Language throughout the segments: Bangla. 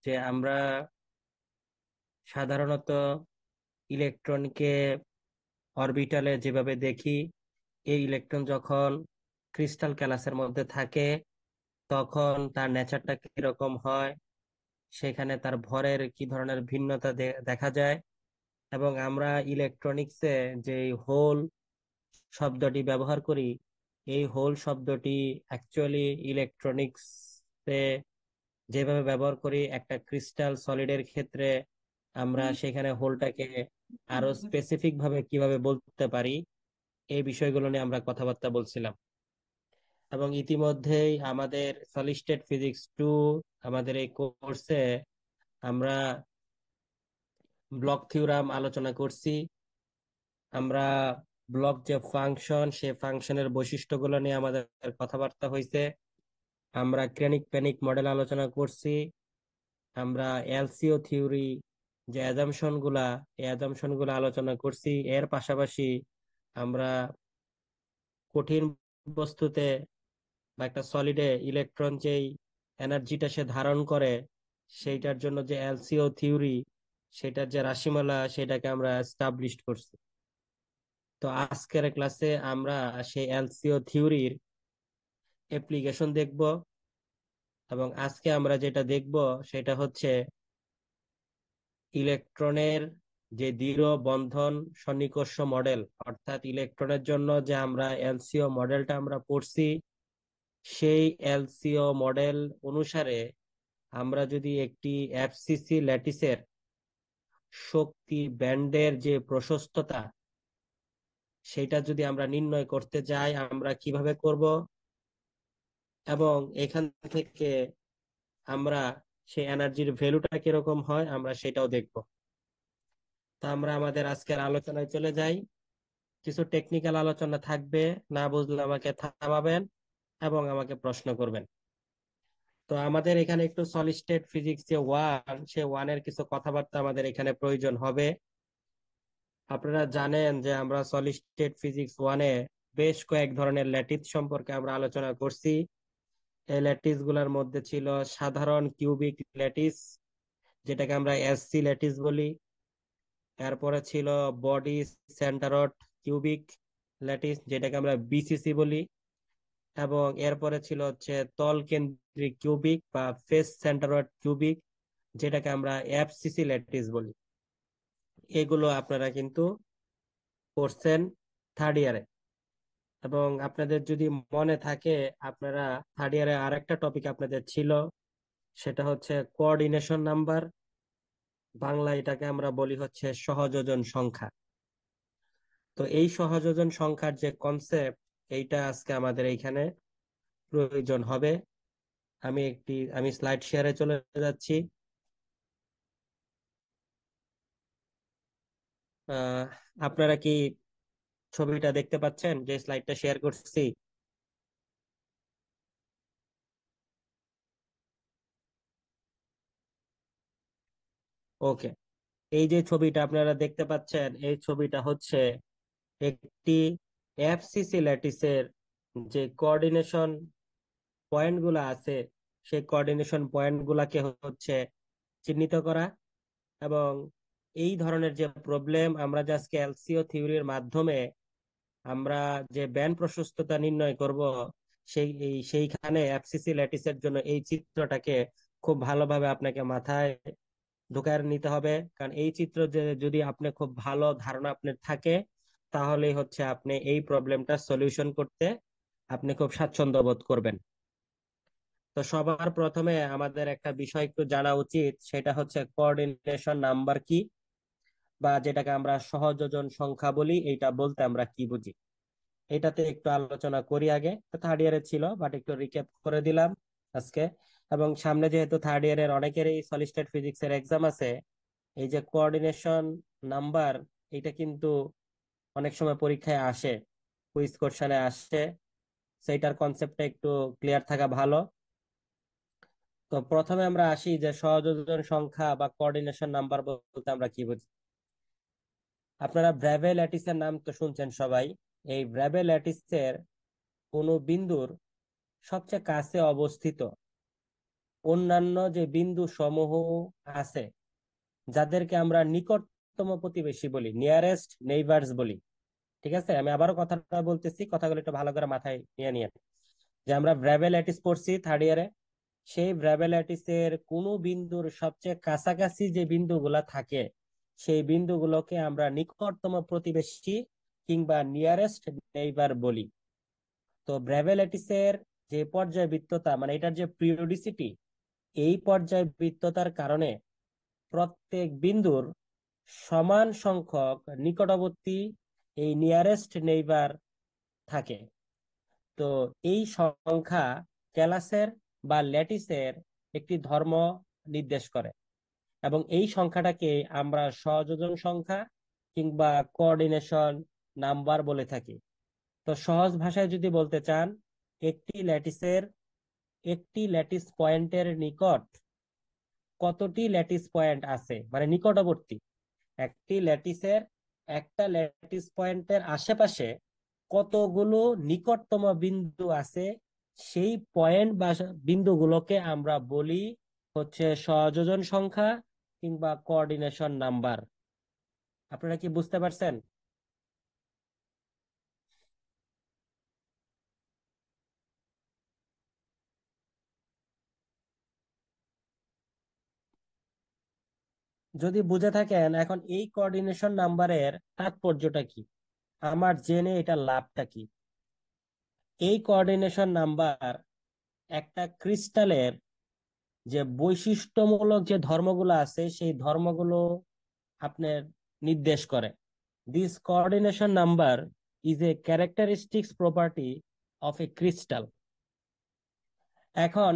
যে আমরা সাধারণত ইলেকট্রনকে অরবিটালে যেভাবে দেখি, এই ইলেকট্রন যখন ক্রিস্টাল ক্যালাসের মধ্যে থাকে তখন তার নেচারটা কিরকম হয়, সেখানে তার ভরের কি ধরনের ভিন্নতা দেখা যায়। এবং আমরা ইলেকট্রনিক্সে যে হোল শব্দটি ব্যবহার করি, এই হোল শব্দটি অ্যাকচুয়ালি ইলেকট্রনিক্সে যেভাবে ব্যবহার করি একটা ক্রিস্টাল সলিডের ক্ষেত্রে, আমরা সেখানে হোলটাকে আরো স্পেসিফিক ভাবে কিভাবে বলতে পারি, এই বিষয়গুলো নিয়ে আমরা কথাবার্তা বলছিলাম। এবং ইতিমধ্যেই আমাদের সলিড স্টেট ফিজিক্স 2 আমাদের এই কোর্সে আমরা ব্লক থিওরাম আলোচনা করছি। আমরা ব্লক যে ফাংশন, সে ফাংশনের বৈশিষ্ট্যগুলো নিয়ে আমাদের কথাবার্তা হয়েছে। আমরা ক্রেনিক প্যানিক মডেল আলোচনা করছি। আমরা এলসিও থিওরি যে অ্যাজাম্পশন গুলা, এই অ্যাজাম্পশন গুলা আলোচনা করছি। এর পাশাপাশি আমরা কঠিন বস্তুতে বা একটা সলিডে ইলেকট্রন যেই এনার্জিটা সে ধারণ করে, সেইটার জন্য যে এলসিও থিওরি, সেটার যে রাশিমালা, সেটাকে আমরা এস্টাবলিশ করছি। তো আজকের ক্লাসে আমরা সেই এলসিও থিওরির অ্যাপ্লিকেশন দেখব। এবং আজকে আমরা যেটা দেখব সেটা হচ্ছে ইলেকট্রনের যে দৃঢ় বন্ধন সন্নিকর্ষ মডেল, অর্থাৎ ইলেকট্রনের জন্য যে আমরা এলসিও মডেলটা আমরা পড়ছি, সেই এলসিও মডেল অনুসারে আমরা যদি একটি এফসিসি ল্যাটিসের শক্তি ব্যান্ডের যে প্রশস্ততা, সেটা যদি আমরা নির্ণয় করতে যাই, আমরা কিভাবে করব, এবং এখান থেকে আমরা সেই এনার্জির ভ্যালুটা কিরকম হয় আমরা সেটাও দেখব। তা আমরা আমাদের আজকের আলোচনায় চলে যাই। কিছু টেকনিক্যাল আলোচনা থাকবে, না বুঝলে আমাকে থামাবেন এবং আমাকে প্রশ্ন করবেন। তো আমাদের এখানে একটু সলিড স্টেট ফিজিক্স যে ওয়ান, সে ওয়ানের কিছু কথাবার্তা আমাদের এখানে প্রয়োজন হবে। আপনারা জানেন যে আমরা সলিড স্টেট ফিজিক্স ওয়ানে বেশ কয়েক ধরনের ল্যাটিস সম্পর্কে আমরা আলোচনা করছি। এই ল্যাটিস গুলার মধ্যে ছিল সাধারণ কিউবিক ল্যাটিস, যেটাকে আমরা এসসি ল্যাটিস বলি। এরপরে ছিল বডি সেন্টারড কিউবিক ল্যাটিস, যেটাকে আমরা বিসিসি বলি। এবং এরপরে ছিল হচ্ছে তল কেন্দ্রিক কিউবিক বা ফেস সেন্টারড কিউবিক, যেটাকে আমরা এফসিসি ল্যাটিস বলি। এগুলো আপনারা কিন্তু পড়ছেন থার্ড ইয়ারে। এবং আপনাদের যদি মনে থাকে, আপনারা থার্ড ইয়ারে আরেকটা টপিক আপনাদের ছিল, সেটা হচ্ছে কোঅর্ডিনেশন নাম্বার। বাংলা এটাকে আমরা বলি হচ্ছে সহযোজন সংখ্যা। তো এই সহযোজন সংখ্যার যে কনসেপ্ট, এইটা আজকে আমাদের এইখানে প্রয়োজন হবে। আমি স্লাইড শেয়ারে চলে যাচ্ছি। আহ আপনারা কি ছবিটা দেখতে পাচ্ছেন যে স্লাইডটা শেয়ার করছি? ওকে। এই যে ছবিটা আপনারা দেখতে পাচ্ছেন, এই ছবিটা হচ্ছে একটি এফসিসি ল্যাটিসের যে কোঅর্ডিনেশন পয়েন্ট গুলা আছে, সেই কোঅর্ডিনেশন পয়েন্ট গুলাকে হচ্ছে চিহ্নিত করা। এবং এই ধরনের যে প্রবলেম, আমরা যে আজকে এলসিও থিওরির মাধ্যমে আমরা যে ব্যান্ড প্রশস্ততা নির্ণয় করব, সেইখানে এফসিসি ল্যাটিসের জন্য এই চিত্রটাকে খুব ভালোভাবে আপনাকে মাথায় ঢুকায় নিতে হবে। কারণ এই চিত্র যে যদি আপনি খুব ভালো ধারণা আপনার থাকে, তাহলেই হচ্ছে আপনি এই প্রবলেমটা সলিউশন করতে আপনি খুব স্বাচ্ছন্দ্য বোধ করবেন। তো সবার প্রথমে আমাদের একটা বিষয় একটু জানা উচিত, সেটা হচ্ছে কোঅর্ডিনেশন নাম্বার কি, বা যেটাকে আমরা সহযোজন সংখ্যা বলি, এইটা বলতে আমরা কি বুঝি। এটাতে একটু আলোচনা করি। আগে তো থার্ড ইয়ারে ছিল, বাট একটু রিক্যাপ করে দিলাম আজকে। এবং সামনে যেহেতু থার্ড ইয়ারের অনেকেরই সলিড স্টেট ফিজিক্স এর এক্সাম আছে, এই যে কোঅর্ডিনেশন নাম্বার, এটা কিন্তু অনেক সময় পরীক্ষায় আসে, কুইজ কোশ্চেনে আসে। সেইটার কনসেপ্টটা একটু ক্লিয়ার থাকা ভালো। তো প্রথমে আমরা আসি যে সহযোজন সংখ্যা বা কোঅর্ডিনেশন নাম্বার বলতে আমরা কি বুঝি। আপনারা ব্র্যাভে ল্যাটিসের নাম তো শুনছেন সবাই। এই ব্র্যাভে ল্যাটিসের কোনো বিন্দুর সবচেয়ে কাছে অবস্থিত অন্যান্য যে বিন্দু সমূহ আছে, যাদেরকে আমরা নিকটতম প্রতিবেশী বলি, নিয়ারেস্ট নেইবার্স বলি। ঠিক আছে, আমি আবারও কথাটা বলতেছি, কথাগুলো একটু ভালো করে মাথায় নিয়ে নিয়ে যে আমরা ব্র্যাবেল ল্যাটিস পড়ছি থার্ড ইয়ারে। সেই ব্র্যাবেল ল্যাটিসের কোনো বিন্দুর সবচেয়ে কাছাকাছি যে বিন্দুগুলা থাকে, সেই বিন্দুগুলোকে আমরা নিকটতম প্রতিবেশী কিংবা নিয়ারেস্ট নেইবার বলি। তো ব্র্যাবেল ল্যাটিসের যে পর্যায়বৃত্ততা, মানে এটার যে পিরিয়ডিসিটি, এই পর্যায়বৃত্ততার কারণে প্রত্যেক বিন্দুর সমান সংখ্যক নিকটবর্তী এই নিয়ারেস্ট নেইবার থাকে। তো এই সংখ্যা ক্যালাসের বা ল্যাটিসের একটি ধর্ম নির্দেশ করে, এবং এই সংখ্যাটাকে আমরা সহযোজন সংখ্যা কিংবা কোঅর্ডিনেশন নাম্বার বলে থাকি। তো সহজ ভাষায় যদি বলতে চান, একটি ল্যাটিসের একটি ল্যাটিস পয়েন্টের নিকট কতটি ল্যাটিস পয়েন্ট আছে, মানে নিকটবর্তী একটি ল্যাটিসের একটা ল্যাটিস পয়েন্টের আশেপাশে কতগুলো নিকটতম বিন্দু আছে, সেই পয়েন্ট বা বিন্দুগুলোকে আমরা বলি হচ্ছে সহযোজন সংখ্যা কিংবা কোঅর্ডিনেশন নাম্বার। আপনারা কি বুঝতে পারছেন? যদি বুঝে থাকেন, এখন এই কোঅর্ডিনেশন নাম্বারের তাৎপর্যটা কি, আমার জেনে এটা লাভটা কি? এই কোঅর্ডিনেশন নাম্বার একটা ক্রিস্টালের যে বৈশিষ্ট্যমূলক যে ধর্মগুলো আছে, সেই ধর্মগুলো আপনার নির্দেশ করে। This coordination number is a characteristics property of A crystal. এখন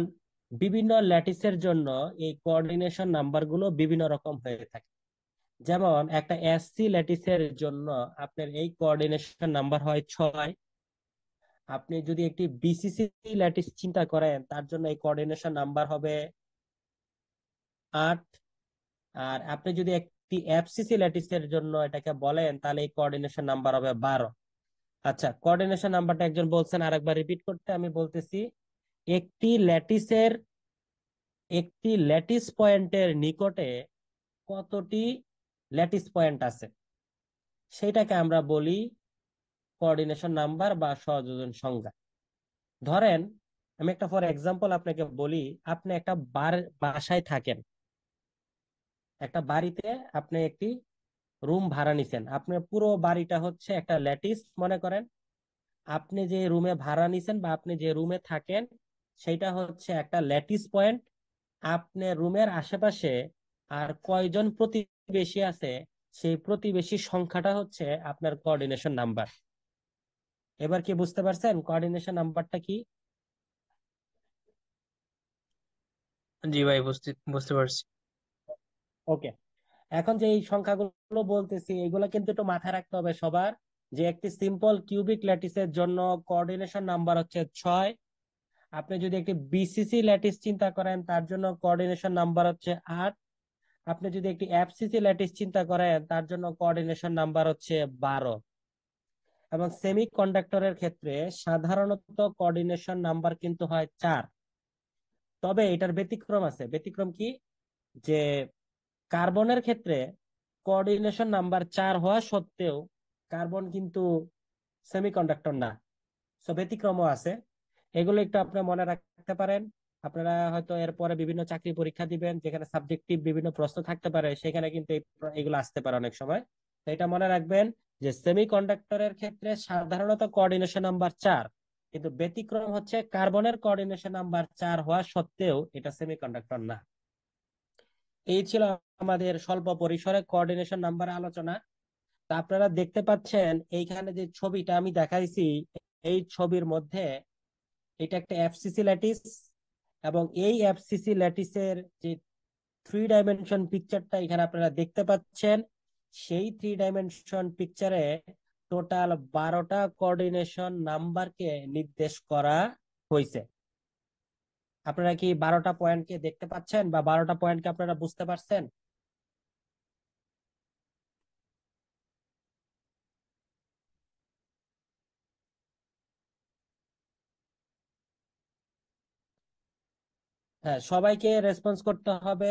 বিভিন্ন ল্যাটিসের জন্য এই কোঅর্ডিনেশন নাম্বারগুলো বিভিন্ন রকম হয়ে থাকে। যেমন একটা এসসি ল্যাটিসের জন্য আপনার এই কোঅর্ডিনেশন নাম্বার হয় 6। আপনি যদি একটি বিসিসি ল্যাটিস চিন্তা করেন, তার জন্য এই কোঅর্ডিনেশন নাম্বার হবে 8। আর আপনি যদি একটি এফসিসি ল্যাটিসের জন্য এটাকে বলেন, তাহলে এই কোঅর্ডিনেশন নাম্বার হবে 12। আচ্ছা, কোঅর্ডিনেশন নাম্বারটা একজন বলছেন, আরেকবার রিপিট করতে আমি বলতেছি। একটি ল্যাটিসের একটি ল্যাটিস পয়েন্টের নিকটে কতটি ল্যাটিস পয়েন্ট আছে, সেটাকে আমরা বলি কোঅর্ডিনেশন নাম্বার বা সহযোজন সংখ্যা। ধরেন, আমি একটা ফর এক্সাম্পল আপনাকে বলি। আপনি একটা বাসায় থাকেন, একটা বাড়িতে আপনি একটি রুম ভাড়া নিছেন। আপনার পুরো বাড়িটা হচ্ছে একটা ল্যাটিস মনে করেন। আপনি যে রুমে ভাড়া নিছেন বা আপনি যে রুমে থাকেন, সেটা হচ্ছে একটা ল্যাটিস পয়েন্ট। আপনার রুমের আশেপাশে আর কয়জন প্রতিবেশী আছে, সেই প্রতিবেশীর সংখ্যাটা হচ্ছে আপনার কোঅর্ডিনেশন নাম্বার। এবার কি বুঝতে পারছেন কোঅর্ডিনেশন নাম্বারটা কি? জি ভাই, বুঝতে বুঝতে পারছি। ওকে। এখন যে এই সংখ্যাগুলো বলতেছি, এগুলো কিন্তু একটু মাথায় রাখতে হবে সবার, যে একটি সিম্পল কিউবিক ল্যাটিসের জন্য কোঅর্ডিনেশন নাম্বার হচ্ছে 6। আপনি যদি একটি বিসিসি ল্যাটিস চিন্তা করেন, তার জন্য কোঅর্ডিনেশন নাম্বার হচ্ছে 8। আপনি যদি একটি এফসিসি ল্যাটিস চিন্তা করেন, তার জন্য কোঅর্ডিনেশন নাম্বার হচ্ছে 12। এবং সেমি কন্ডাক্টরের ক্ষেত্রে সাধারণত কোঅর্ডিনেশন নাম্বার কিন্তু হয় 4। তবে এটার ব্যতিক্রম আছে। ব্যতিক্রম কি? যে কার্বনের ক্ষেত্রে কোঅর্ডিনেশন নাম্বার 4 হওয়া সত্ত্বেও কার্বন কিন্তু সেমিকন্ডাক্টর না। সো ব্যতিক্রমও আছে। এগুলো একটু আপনি মনে রাখতে পারেন। আপনারা হয়তো এরপরে বিভিন্ন চাকরি পরীক্ষা দিবেন, যেখানে সাবজেক্টিভ বিভিন্ন প্রশ্ন থাকতে পারে, সেখানে কিন্তু এগুলো আসতে পারে অনেক সময়। তো এটা মনে রাখবেন যে সেমিকন্ডাক্টরের ক্ষেত্রে সাধারণত কোঅর্ডিনেশন নাম্বার 4, কিন্তু ব্যতিক্রম হচ্ছে কার্বনের কোঅর্ডিনেশন নাম্বার 4 হওয়া সত্ত্বেও এটা সেমিকন্ডাক্টর না। এই ছিল আমাদের স্বল্প পরিসরে কোঅর্ডিনেশন নাম্বার আলোচনা। তা আপনারা দেখতে পাচ্ছেন এইখানে যে ছবিটা আমি দেখাইছি, এই ছবির মধ্যে এটা একটা এফসিসি ল্যাটিস, এবং এই এফসিসি ল্যাটিসের যে 3 ডাইমেনশন পিকচারটা এখানে আপনারা দেখতে পাচ্ছেন, সেই 3 ডাইমেনশন পিকচারে টোটাল 12টা কোঅর্ডিনেশন নাম্বারকে নির্দেশ করা হয়েছে। আপনারা কি 12টা পয়েন্টকে দেখতে পাচ্ছেন, বা 12টা পয়েন্টকে আপনারা বুঝতে পারছেন? হ্যাঁ, সবাইকে রেসপন্স করতে হবে।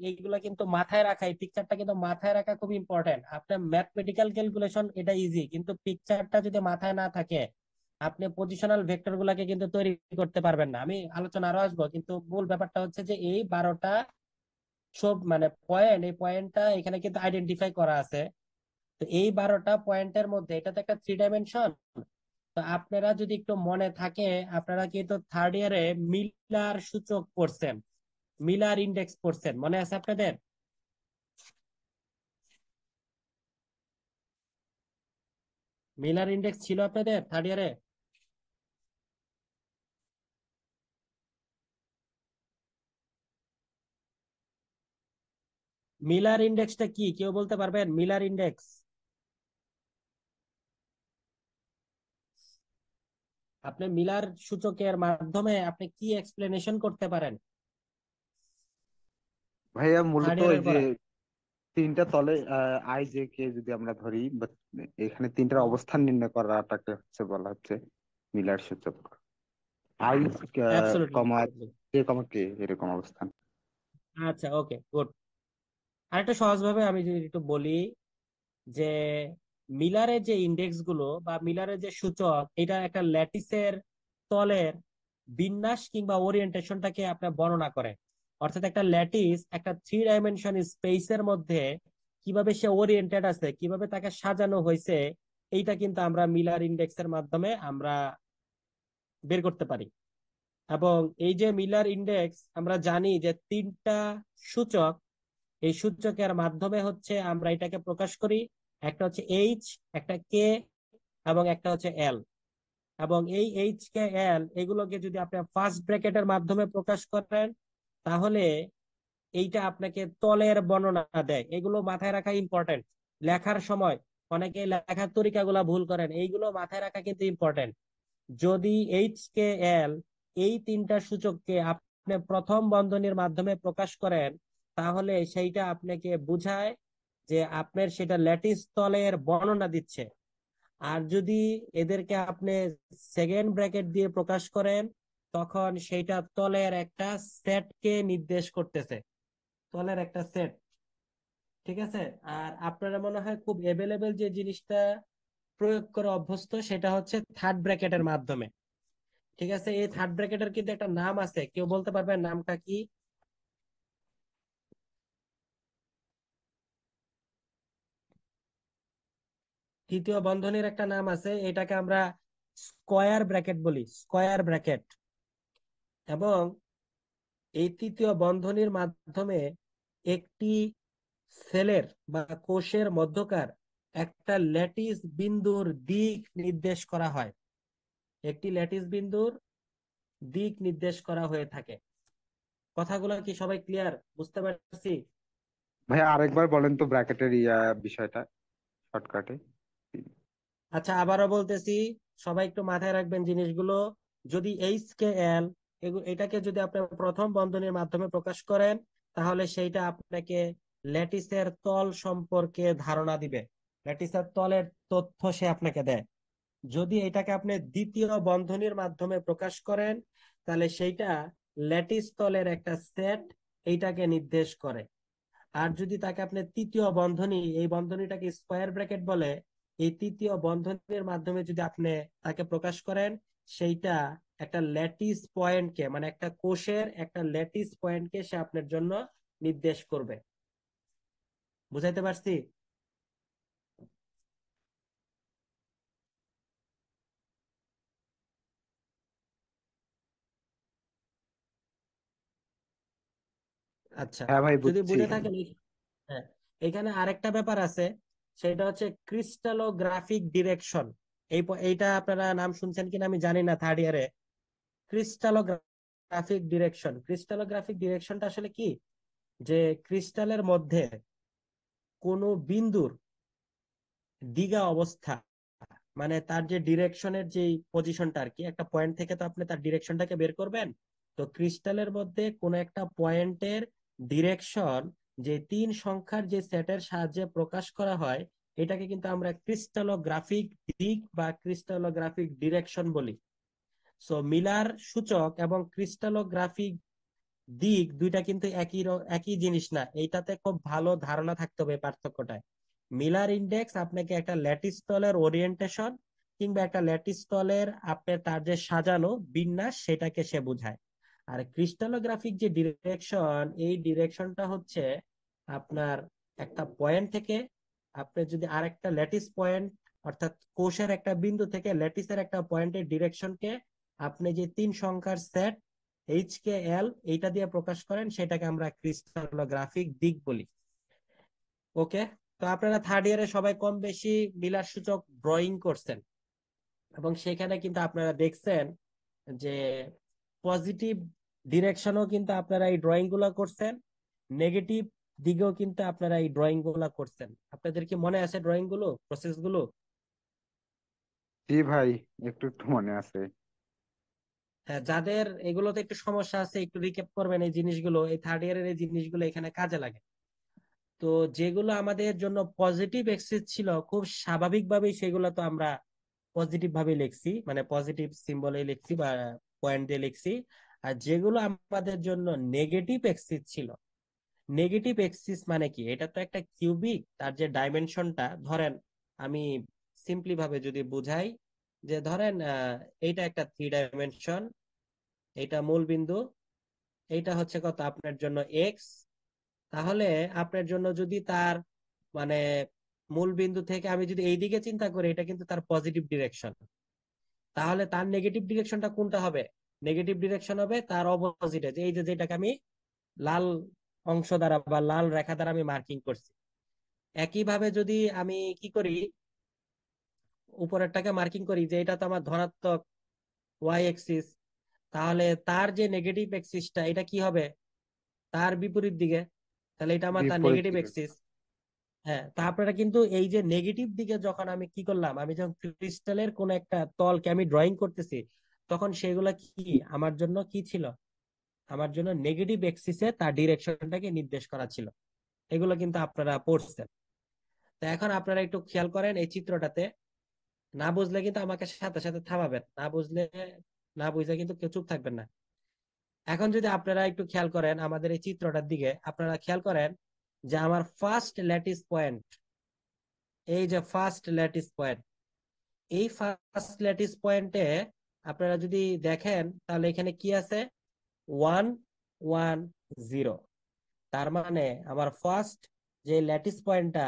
এইগুলা কিন্তু মাথায় রাখা, এই পিকচারটা কিন্তু মাথায় রাখা খুব ইম্পর্টেন্ট। আপনার ম্যাথমেটিক্যাল ক্যালকুলেশন এটা ইজি, কিন্তু পিকচারটা যদি মাথায় না থাকে আপনি পজিশনাল ভেক্টর গুলাকে কিন্তু তৈরি করতে পারবেন না। আমি আলোচনা আরো আসবো, কিন্তু মূল ব্যাপারটা হচ্ছে যে এই 12টা সব মানে পয়েন্ট, এই পয়েন্টটা এখানে কিন্তু আইডেন্টিফাই করা আছে। তো এই 12টা পয়েন্টের মধ্যে এটা তো একটা 3 ডাইমেনশন। তো আপনারা যদি একটু মনে থাকে, আপনারা কিন্তু থার্ড ইয়ারে মিলার সূচক পড়ছেন, মিলার ইন্ডেক্স পড়ছেন, মনে আছে আপনাদের? মিলার ইন্ডেক্স ছিল আপনাদের থার্ড ইয়ারে? মিলার ইন্ডেক্সটা কি কেউ বলতে পারবেন? মিলার ইন্ডেক্স, আপনি মিলার সূচকের মাধ্যমে আপনি কি এক্সপ্লেনেশন করতে পারেন ভাইয়া থার্ড মূলত এই ইয়ারের যে পড়া? তিনটা তলে আই জে কে যদি আমরা ধরি বা এখানে তিনটার অবস্থান নির্ণয় করাটাকে হচ্ছে বলা হচ্ছে মিলার সূচক। I absolutely. কমা জে কমা কে এরকম অবস্থান। আচ্ছা, ওকে, গুড। আরেকটা সহজভাবে আমি যদি একটু বলি, যে মিলারের যে ইন্ডেক্স গুলো বা মিলারের যে সূচক, এটা একটা ল্যাটিসের তলের বিন্যাস কিংবা ওরিয়েন্টেশনটাকে আপনার বর্ণনা করে। অর্থাৎ একটা ল্যাটিস একটা 3 ডাইমেনশন স্পেসের মধ্যে কিভাবে সে ওরিয়েন্টেড আছে, কিভাবে তাকে সাজানো হয়েছে, এইটা কিন্তু আমরা মিলার ইন্ডেক্সের মাধ্যমে আমরা বের করতে পারি। এবং এই যে মিলার ইন্ডেক্স, আমরা জানি যে 3টা সূচক, এই সূচকের মাধ্যমে হচ্ছে আমরা এটাকে প্রকাশ করি। একটা হচ্ছে এইচ, একটা কে, এবং একটা হচ্ছে এল। এবং এই এইচ কে এল এগুলোকে যদি আপনি ফার্স্ট ব্র্যাকেটের মাধ্যমে প্রকাশ করেন, তাহলে এইটা আপনাকে তলের বর্ণনা দেয়। এগুলো মাথায় রাখা ইম্পর্টেন্ট লেখার সময়। অনেকে লেখার তরিকাগুলো ভুল করেন, এইগুলো মাথায় রাখা কিন্তু ইম্পর্টেন্ট। যদি এইচ কে এল এই 3টা সূচককে আপনি প্রথম বন্ধনীর মাধ্যমে প্রকাশ করেন, তাহলে সেইটা আপনাকে বুঝায় যে আপনার সেটা ল্যাটিস তলের বর্ণনা দিচ্ছে। আর যদি এদেরকে আপনি সেকেন্ড ব্র্যাকেট দিয়ে প্রকাশ করেন, তখন সেইটা তলের একটা সেটকে নির্দেশ করতেছে, তলের একটা সেট। ঠিক আছে? আর আপনারা মনে হয় খুব এভেলেবেল যে জিনিসটা প্রয়োগ করে অভ্যস্ত, সেটা হচ্ছে থার্ড ব্র্যাকেটের মাধ্যমে। ঠিক আছে, এই থার্ড ব্র্যাকেটের কিন্তু একটা নাম আছে, কেউ বলতে পারবেন নামটা কি? তৃতীয় বন্ধনীর একটা নাম আছে, এটাকে আমরা স্কয়ার ব্র্যাকেট বলি, স্কয়ার ব্র্যাকেট। এবং এই তৃতীয় বন্ধনীর মাধ্যমে একটি সেলের বা কোষের মধ্যকার একটা ল্যাটিস বিন্দুর দিক নির্দেশ করা হয়, একটি ল্যাটিস বিন্দুর দিক নির্দেশ করা হয়ে থাকে। কথাগুলো কি সবাই ক্লিয়ার, বুঝতে পারছি? ভাইয়া আরেকবার বলেন তো ব্র্যাকেটের বিষয়টা শর্টকাটে। আচ্ছা, আবারও বলতেছি, সবাই একটু মাথায় রাখবেন জিনিসগুলো। যদি এইচ কে এল এটাকে যদি আপনি প্রথম বন্ধনীর মাধ্যমে প্রকাশ করেন, তাহলে সেইটা আপনাকে ল্যাটিসের তল সম্পর্কে ধারণা দিবে, ল্যাটিসের তলের তথ্য সে আপনাকে দেয়। যদি এটাকে আপনি দ্বিতীয় বন্ধনীর মাধ্যমে প্রকাশ করেন, তাহলে সেইটা ল্যাটিস তলের একটা সেট এইটাকে নির্দেশ করে। আর যদি তাকে আপনি তৃতীয় বন্ধনী, এই বন্ধনীটাকে স্কয়ার ব্র্যাকেট বলে, এই তৃতীয় বন্ধনীর মাধ্যমে যদি আপনি তাকে প্রকাশ করেন, সেইটা একটা ল্যাটিস পয়েন্টকে, মানে একটা কোষের একটা ল্যাটিস পয়েন্টকে সে আপনার জন্য নির্দেশ করবে। বুঝাইতে পারছি? আচ্ছা, হ্যাঁ ভাই যদি বুঝছি। বুঝে থাকেন। হ্যাঁ, এখানে আরেকটা ব্যাপার আছে, সেটা হচ্ছে ক্রিস্টালোগ্রাফিক ডিরেকশন। এইটা আপনারা নাম শুনছেন কিনা আমি জানি না থার্ড ইয়ারে। ক্রিস্টালোগ্রাফিক ডিরেকশন, ক্রিস্টালোগ্রাফিক ডিরেকশনটা আসলে কি, যে ক্রিস্টালের মধ্যে কোনো বিন্দুর দিগা অবস্থা, মানে তার যে ডিরেকশনের যে পজিশনটা আর কি, একটা পয়েন্ট থেকে তো আপনি তার ডিরেকশনটাকে বের করবেন। তো ক্রিস্টালের মধ্যে কোন একটা পয়েন্টের ডিরেকশন যে 3 সংখ্যার যে সেটের সাহায্যে প্রকাশ করা হয়, এটাকে কিন্তু আমরা ক্রিস্টালোগ্রাফিক দিক বা ক্রিস্টালোগ্রাফিক ডিরেকশন বলি। সো মিলার সূচক এবং ক্রিস্টালোগ্রাফিক দিক দুইটা কিন্তু একই জিনিস না, এইটাতে খুব ভালো ধারণা থাকতে হবে পার্থক্যটায়। মিলার ইন্ডেক্স আপনাকে একটা ল্যাটিস তলের ওরিয়েন্টেশন কিংবা একটা ল্যাটিস তলের আপনার তার যে সাজানো বিন্যাস সেটাকে সে বোঝায়। আর ক্রিস্টালোগ্রাফিক যে ডিরেকশন, এই ডিরেকশনটা হচ্ছে আপনার একটা পয়েন্ট থেকে আপনি যদি আরেকটা ল্যাটিস পয়েন্ট, অর্থাৎ কোষের একটা বিন্দু থেকে ল্যাটিসের একটা পয়েন্টের ডিরেকশনকে আপনি যে তিন সংখ্যার সেট এইচ কে এল এইটা দিয়ে প্রকাশ করেন, সেটাকে আমরা ক্রিস্টালোগ্রাফিক দিক বলি। ওকে, তো আপনারা থার্ড ইয়ারে সবাই কম বেশি মিলার সূচক ড্রয়িং করছেন, এবং সেখানে কিন্তু আপনারা দেখছেন যে পজিটিভ ডিরেকশনও কিন্তু আপনারা এই ড্রয়িং গুলা করছেন, নেগেটিভ দিকেও কিন্তু আপনারা এই ড্রয়িং গুলা করছেন। আপনাদের কি মনে আছে ড্রয়িং গুলো, প্রসেস গুলো? জি ভাই, একটু একটু মনে আছে। হ্যাঁ, যাদের এগুলোতে একটু সমস্যা আছে একটু রিক্যাপ করবেন এই জিনিসগুলো, এই থার্ড ইয়ারের এই জিনিসগুলো এখানে কাজে লাগে। তো যেগুলো আমাদের জন্য পজিটিভ এক্সিস ছিল খুব স্বাভাবিকভাবেই সেগুলো তো আমরা পজিটিভ ভাবে লিখছি, মানে পজিটিভ সিম্বলে লিখছি বা পয়েন্ট দিয়ে লিখছি। আর যেগুলো আমাদের জন্য নেগেটিভ এক্সিস ছিল, নেগেটিভ এক্সিস মানে কি, এটা তো একটা কিউবিক, তার যে ডাইমেনশনটা ধরেন, আমি সিম্পলি ভাবে যদি বুঝাই, যে ধরেন এইটা একটা 3 ডাইমেনশন, এইটা মূল বিন্দু, এইটা হচ্ছে কত আপনার জন্য এক্স। তাহলে আপনার জন্য যদি তার মানে মূল বিন্দু থেকে আমি যদি এই দিকে চিন্তা করি, এটা কিন্তু তার পজিটিভ ডিরেকশন। তাহলে তার নেগেটিভ ডিরেকশনটা কোনটা হবে? নেগেটিভ ডিরেকশন হবে তার অপোজিটে, যে এই যে যেটাকে আমি লাল অংশ দ্বারা বা লাল রেখা দ্বারা আমি মার্কিং করছি। একইভাবে যদি আমি কি করি, উপরেরটাকে মার্কিং করি যে এটা তো আমার ধনাত্মক ওয়াই এক্সিস, তাহলে তার যে নেগেটিভ এক্সিসটা এটা কি হবে? তার বিপরীত দিকে। তাহলে এটা আমার তার বিপরীত নেগেটিভ দিকে। এক্সিস। হ্যাঁ, তা আপনারা কিন্তু এই যে নেগেটিভ দিকে যখন আমি কি করলাম, আমি যখন ক্রিস্টালের কোন একটা তলকে আমি ড্রয়িং করতেছি, তখন সেগুলা কি আমার জন্য কি ছিল? আমার জন্য নেগেটিভ এক্সিসে তার ডিরেকশনটাকে নির্দেশ করা ছিল। এগুলো কিন্তু আপনারা পড়ছেন। তো এখন আপনারা একটু খেয়াল করেন এই চিত্রটাতে, না বুঝলে কিন্তু আমাকে সাথে সাথে থামাবেন, না বুঝলে, না বুঝলে কিন্তু কেউ চুপ থাকবেন না। এখন যদি আপনারা একটু খেয়াল করেন আমাদের এই চিত্রটার দিকে, আপনারা খেয়াল করেন যে আমার ফার্স্ট ল্যাটিস পয়েন্ট, এই যে ফার্স্ট ল্যাটিস পয়েন্ট, এই ফার্স্ট ল্যাটিস পয়েন্টে আপনারা যদি দেখেন তাহলে এখানে কি আছে? 1 1 0। তার মানে আমার ফার্স্ট যে ল্যাটিস পয়েন্টটা,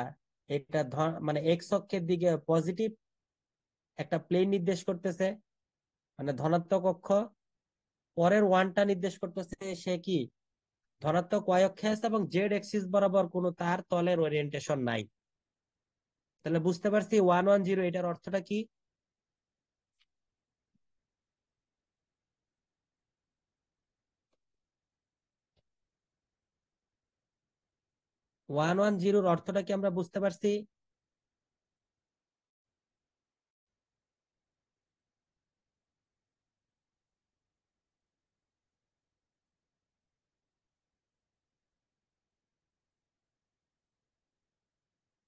এটা মানে এক্স অক্ষের দিকে পজিটিভ একটা প্লেন নির্দেশ করতেছে, মানে ধনাত্মক অক্ষ। পরের ওয়ানটা নির্দেশ করতেছে সে কি ধনাত্মক ওয়াই অক্ষে আছে, এবং জেড এক্সিস বরাবর কোনো তার তলের ওরিয়েন্টেশন নাই। তাহলে বুঝতে পারছি 1 1 0 এটার অর্থটা কি? 1 1 0 অর্থটা কি আমরা বুঝতে পারছি?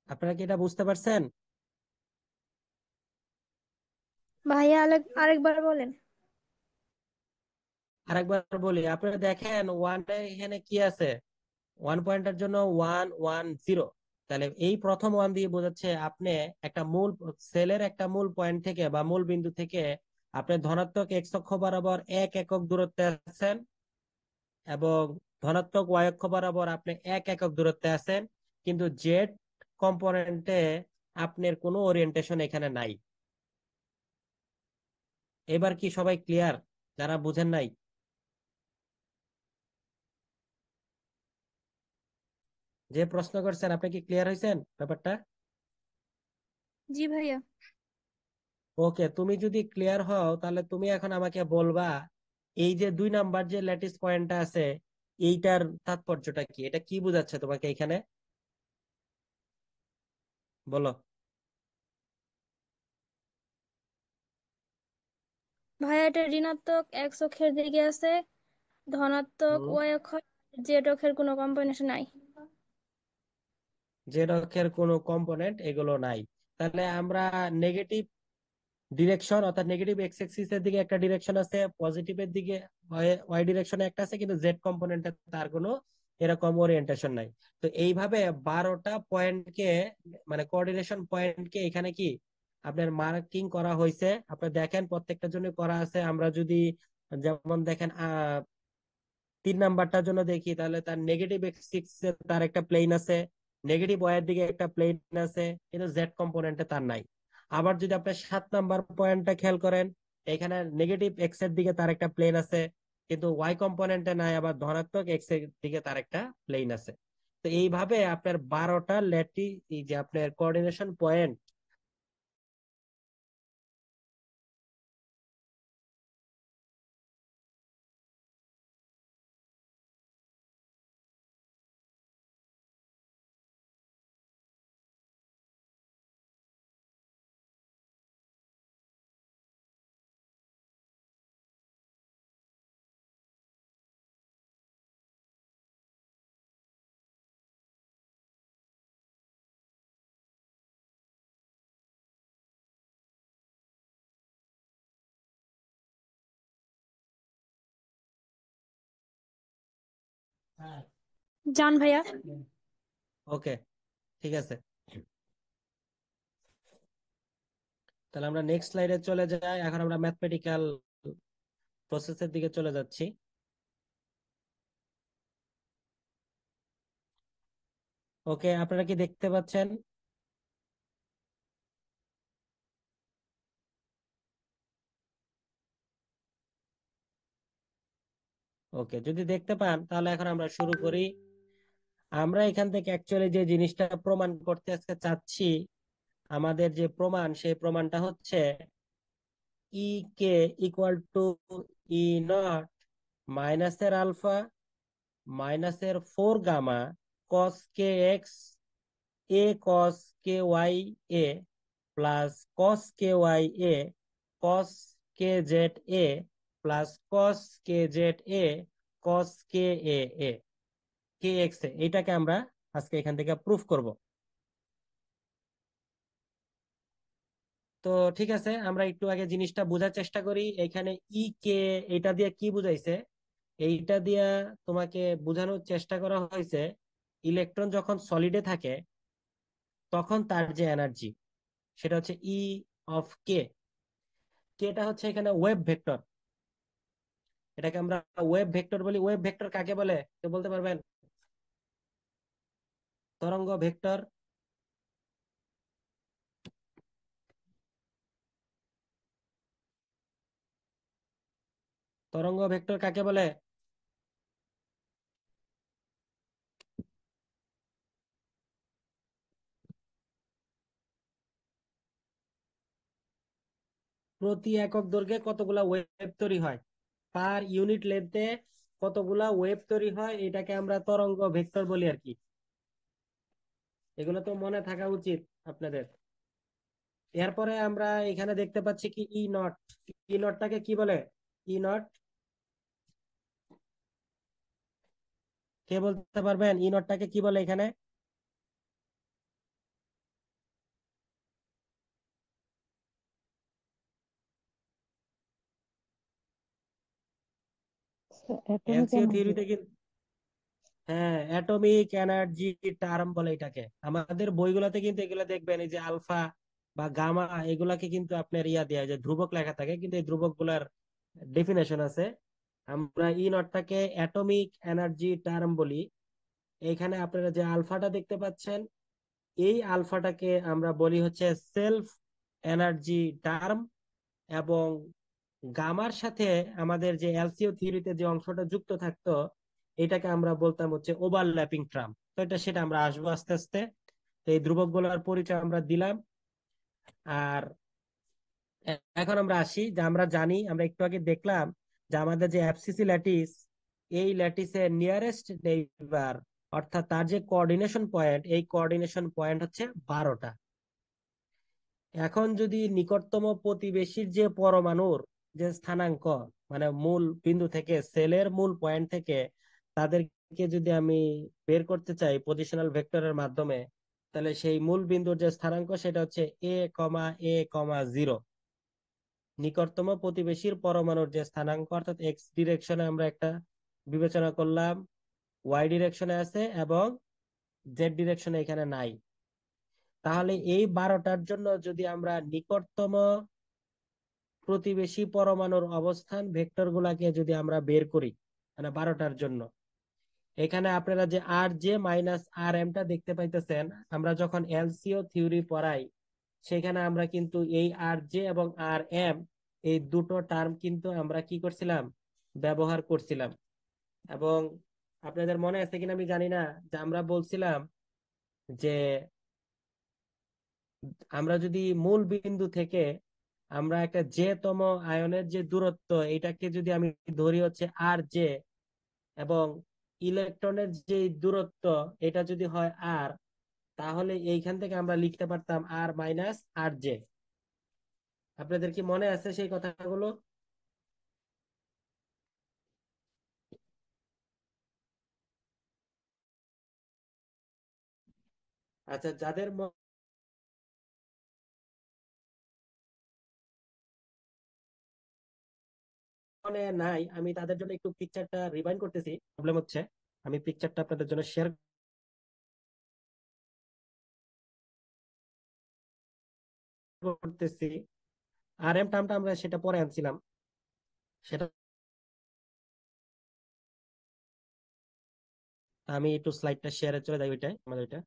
আপনারা কি এটা বুঝতে পারছেন? ভাইয়া আরেকবার বলেন। আরেকবার বলি, আপনারা দেখেন ওয়ানে এখানে কি আছে? 1 পয়েন্টের জন্য 1 1 0। তাহলে এই প্রথম ওয়ান দিয়ে বোঝাচ্ছে আপনি একটা মূল সেলের একটা মূল পয়েন্ট থেকে বা মূল বিন্দু থেকে আপনি ধনাত্মক এক্স অক্ষ বরাবর 1 একক দূরত্বে আছেন, এবং ধনাত্মক ওয়াই অক্ষ বরাবর আপনি 1 একক দূরত্বে আছেন, কিন্তু জেড কম্পোনেন্টে আপনার কোনো ওরিয়েন্টেশন এখানে নাই। এবার কি সবাই ক্লিয়ার, যারা বুঝেন নাই? যে প্রশ্ন করছেন আপনি কি ক্লিয়ার হয়েছেন ব্যাপারটা? জি ভাইয়া। ওকে, তুমি যদি ক্লিয়ার হও তাহলে তুমি এখন আমাকে বলবা এই যে 2 নাম্বার যে ল্যাটিস পয়েন্টটা আছে, এইটার তাৎপর্যটা কি, এটা কি বোঝাচ্ছে তোমাকে এখানে, বলো। ভাইয়া এটা ঋণাত্মক এক্স অক্ষের দিকে আছে, ধনাত্মক হুম, ওয়াই অক্ষ, জেড অক্ষের কোনো কম্বিনেশন নাই। জেড অক্ষের কোনো কম্পোনেন্ট এগুলো নাই। তাহলে আমরা নেগেটিভ ডিরেকশন, অর্থাৎ নেগেটিভ এক্স এক্সিস এর দিকে একটা ডিরেকশন আছে, পজিটিভের দিকে ওয়াই ডিরেকশনে একটা আছে, কিন্তু জেড কম্পোনেন্টে তার কোনো এরকম ওরিয়েন্টেশন নাই। তো এইভাবে 12টা পয়েন্টকে, মানে কোঅর্ডিনেশন পয়েন্টকে এখানে কি আপনার মার্কিং করা হয়েছে। আপনি দেখেন প্রত্যেকটার জন্য করা আছে। আমরা যদি যেমন দেখেন 3 নাম্বারটার জন্য দেখি, তাহলে তার নেগেটিভ এক্স তার একটা প্লেন আছে, নেগেটিভ ওয়াই এর দিকে একটা প্লেন আছে, কিন্তু জেড কম্পোনেন্টে তার নাই। আবার যদি আপনি 7 নাম্বার পয়েন্টটা খেয়াল করেন, এখানে নেগেটিভ এক্স এর দিকে তার একটা প্লেন আছে, কিন্তু ওয়াই কম্পোনেন্টে নাই। আবার ধনাত্মক এক্স এর দিকে তার একটা প্লেন আছে। তো এইভাবে আপনার 12টা এই যে আপনার কোঅর্ডিনেশন পয়েন্ট, জান ভাইয়া। ওকে, ঠিক আছে। তাহলে আমরা নেক্সট স্লাইডে চলে যাই। এখন আমরা ম্যাথমেটিক্যাল প্রসেসের দিকে চলে যাচ্ছি। ওকে, আপনারা কি দেখতে পাচ্ছেন? ওকে, যদি দেখতে পান তাহলে এখন আমরা শুরু করি। আমরা এখান থেকে অ্যাকচুয়ালি যে জিনিসটা প্রমাণ করতে আজকে চাচ্ছি, আমাদের যে প্রমাণ, সেই প্রমাণটা হচ্ছে e k equal to E naught মাইনাসের আলফা মাইনাসের 4 gamma cos k x a cos k y a plus cos k y a cos k z a plus cos k z A cos K A K x এ, এটাকে আমরা আজকে এখান থেকে প্রুফ করব। তো ঠিক আছে, আমরা একটু আগে জিনিসটা বোঝার চেষ্টা করি। এখানে ই কে এটা দিয়ে কি বুঝাইছে, এইটা দিয়া তোমাকে বোঝানোর চেষ্টা করা হয়েছে ইলেকট্রন যখন সলিডে থাকে তখন তার যে এনার্জি, সেটা হচ্ছে ই অফ কে। কেটা হচ্ছে এখানে ওয়েভ ভেক্টর, এটাকে আমরা ওয়েভ ভেক্টর বলি। ওয়েভ ভেক্টর কাকে বলে কেউ বলতে পারবেন? তরঙ্গ ভেক্টর। তরঙ্গ ভেক্টর কাকে বলে? প্রতি একক দৈর্ঘ্যে কতগুলা ওয়েভ তৈরি হয়, পার ইউনিট লেন্থে কতগুলা ওয়েভ তৈরি হয়, এটাকে আমরা তরঙ্গ ভেক্টর বলি আর কি। এগুলো তো মনে থাকা উচিত আপনাদের। এরপরে আমরা এখানে দেখতে পাচ্ছি কি ই নট। ই নটটাকে কি বলে? ই নট কে বলতে পারবেন? ই নটটাকে কি বলে এখানে? Atomic এলসিও energy. থিওরিতে কিন্তু, হ্যাঁ, অ্যাটমিক এনার্জি টার্ম বলে এটাকে। আমাদের বইগুলোতে কিন্তু এগুলো দেখবেন, এই যে আলফা বা গামা, এগুলাকে কিন্তু আপনার ইয়া দেয়া যে ধ্রুবক লেখা থাকে, কিন্তু এই ধ্রুবক গুলার ডেফিনেশন আছে। আমরা ই নটটাকে অ্যাটমিক এনার্জি টার্ম বলি। এখানে আপনারা যে আলফাটা দেখতে পাচ্ছেন, এই আলফাটাকে আমরা বলি হচ্ছে সেলফ এনার্জি টার্ম। এবং গামার সাথে আমাদের যে এলসিও থিওরিতে যে অংশটা যুক্ত থাকতো, এটাকে আমরা বলতাম হচ্ছে ওভারল্যাপিং টার্ম। তো এটা সেটা আমরা আসবো আস্তে আস্তে। তো এই ধ্রুবক গুলার পরিচয় আমরা দিলাম। আর এখন আমরা আসি যে আমরা জানি, আমরা একটু আগে দেখলাম যে আমাদের যে এফসিসি ল্যাটিস, এই ল্যাটিসের নিয়ারেস্ট নেইবার, অর্থাৎ তার যে কোঅর্ডিনেশন পয়েন্ট, এই কোঅর্ডিনেশন পয়েন্ট হচ্ছে 12টা। এখন যদি নিকটতম প্রতিবেশীর যে পরমাণুর যে স্থানাঙ্ক, মানে মূল বিন্দু থেকে, সেলের মূল পয়েন্ট থেকে তাদেরকে যদি আমি বের করতে চাই পজিশনাল ভেক্টরের মাধ্যমে, তাহলে সেই মূল বিন্দুর যে স্থানাঙ্ক সেটা হচ্ছে এ কমা 0। নিকটতম প্রতিবেশীর পরমাণুর যে স্থানাঙ্ক, অর্থাৎ এক্স ডিরেকশনে আমরা একটা বিবেচনা করলাম, ওয়াই ডিরেকশনে আছে এবং জেড ডিরেকশনে এখানে নাই। তাহলে এই 12টার জন্য যদি আমরা নিকটতম প্রতিবেশী পরমাণুর অবস্থান ভেক্টর গুলাকে যদি আমরা বের করি, মানে 12টার জন্য, এখানে আপনারা যে আর জে মাইনাস আর এমটা দেখতে পাইতেছেন, আমরা যখন এলসিও থিওরি পড়াই সেখানে আমরা কিন্তু এই আর জে এবং আর এম এই দুটো টার্ম কিন্তু আমরা কি করছিলাম, ব্যবহার করছিলাম। এবং আপনাদের মনে আছে কিনা আমি জানি না, যে আমরা বলছিলাম যে আমরা যদি মূল বিন্দু থেকে আমরা একটা জে তম আয়নের যে দূরত্ব, এটাকে যদি আমি ধরি হচ্ছে আর জে, এবং ইলেকট্রনের যে দূরত্ব এটা যদি হয় আর, তাহলে এইখান থেকে আমরা লিখতে পারতাম আর মাইনাস আর জে। আপনাদের কি মনে আছে সেই কথাগুলো? আচ্ছা, যাদের মনে নাই আমি তাদের জন্য একটু পিকচারটা রিভাইন্ড করতেছি। প্রবলেম হচ্ছে, আমি পিকচারটা আপনাদের জন্য শেয়ার করতেছি। আর এম টার্মটা আমরা সেটা পরে আনছিলাম, সেটা আমি একটু স্লাইডটা শেয়ারে চলে যাই, ওইটাই আমাদের ওইটা।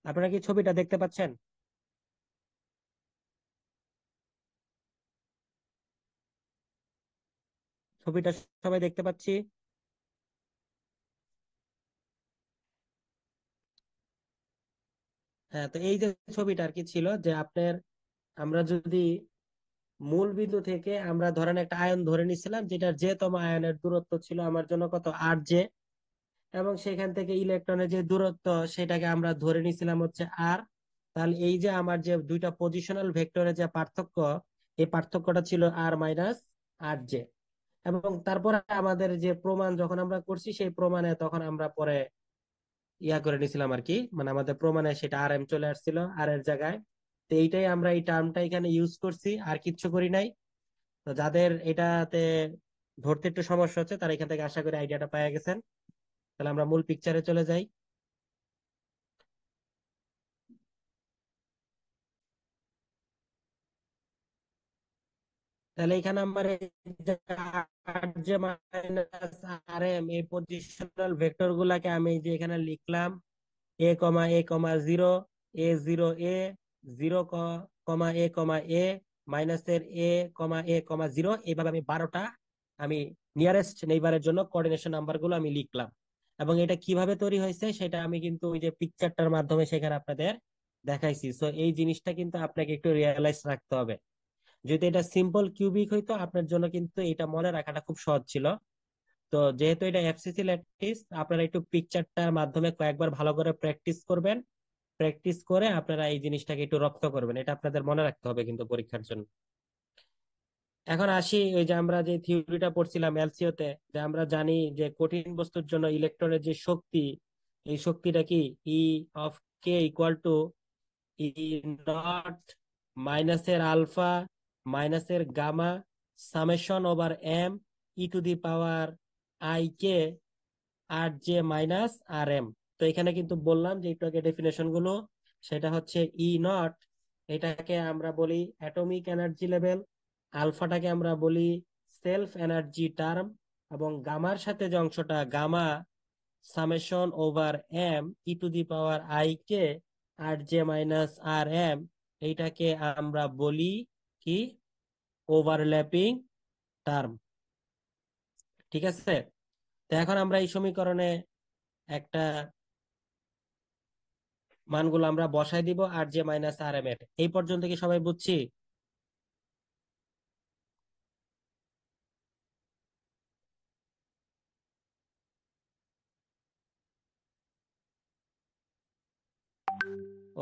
আপনারা কি ছবিটা দেখতে পাচ্ছেন? ছবিটা সবাই দেখতে পাচ্ছি? হ্যাঁ, তো এই যে ছবিটা আর কি ছিল, যে আপনার আমরা যদি মূল বিন্দু থেকে আমরা ধরেন একটা আয়ন ধরে নিছিলাম, যেটার যে তম আয়নের দূরত্ব ছিল আমার জন্য কত, আর জে, এবং সেখান থেকে ইলেকট্রনের যে দূরত্ব সেটাকে আমরা ধরে নিছিলাম হচ্ছে আর। তাহলে এই যে আমার যে দুইটা পজিশনাল ভেক্টরের যে পার্থক্য, এই পার্থক্যটা ছিল আর মাইনাস আর জে। এবং তারপরে আমাদের যে প্রমাণ যখন আমরা করছি, সেই প্রমাণে তখন আমরা পরে ইয়া করে নিছিলাম আর কি, মানে আমাদের প্রমাণে সেটা আর এম চলে আসছিল আর এর জায়গায়। তো এইটাই আমরা এই টার্মটা এখানে ইউজ করছি, আর কিচ্ছু করি নাই। তো যাদের এটাতে ধরতে একটু সমস্যা হচ্ছে তারা এখান থেকে আশা করি আইডিয়াটা পেয়ে গেছেন। তাহলে আমরা মূল পিকচারে চলে যাই। তাহলে এখানে আমার এই যে মাইনাস আর এম এই পজিশনাল ভেক্টর গুলাকে আমি এই যে এখানে লিখলাম a, a, 0, a, 0, a, মাইনাসের a, a, 0, এইভাবে আমি 12টা আমি নিয়ারেস্ট নেইবারের জন্য কোঅর্ডিনেশন নাম্বার গুলো আমি লিখলাম। এবং এটা কিভাবে তৈরি হয়েছে সেটা আমি কিন্তু ওই যে পিকচারটার মাধ্যমে সেখানে আপনাদের দেখাইছি। সো এই জিনিসটা কিন্তু আপনাকে একটু রিয়ালাইজ রাখতে হবে। যদি এটা সিম্পল কিউবিক হইতো আপনার জন্য কিন্তু এটা মনে রাখাটা খুব সহজ ছিল। তো যেহেতু এটা এফসিসি ল্যাটিস, আপনারা একটু পিকচারটার মাধ্যমে কয়েকবার ভালো করে প্র্যাকটিস করবেন। প্র্যাকটিস করে আপনারা এই জিনিসটাকে একটু রপ্ত করবেন, এটা আপনাদের মনে রাখতে হবে কিন্তু পরীক্ষার জন্য। এখন আসি, ওই যে আমরা যে থিওরিটা পড়ছিলাম এলসিও তে, যে আমরা জানি যে কঠিন বস্তুর জন্য ইলেকট্রনের যে শক্তি, এই শক্তিটা কি, E of K equal to E naught মাইনাসের আলফা মাইনাসের gamma summation over M e⁻⁻⁰ K R J minus R M. তো এখানে কিন্তু বললাম যে একটু আগে ডেফিনেশন গুলো, সেটা হচ্ছে ই নট, এটাকে আমরা বলি অ্যাটমিক এনার্জি লেভেল, আলফাটাকে আমরা বলি সেলফ এনার্জি টার্ম, এবং গামার সাথে যে অংশটা gamma summation over M e⁻⁻⁰ R J minus R M, এইটাকে আমরা বলি কি, ওভারল্যাপিং টার্ম। ঠিক আছে? তো এখন আমরা এই সমীকরণে একটা মানগুলো আমরা বসাই দিব আর জে মাইনাস আর এম এর। এই পর্যন্ত কি সবাই বুঝছি?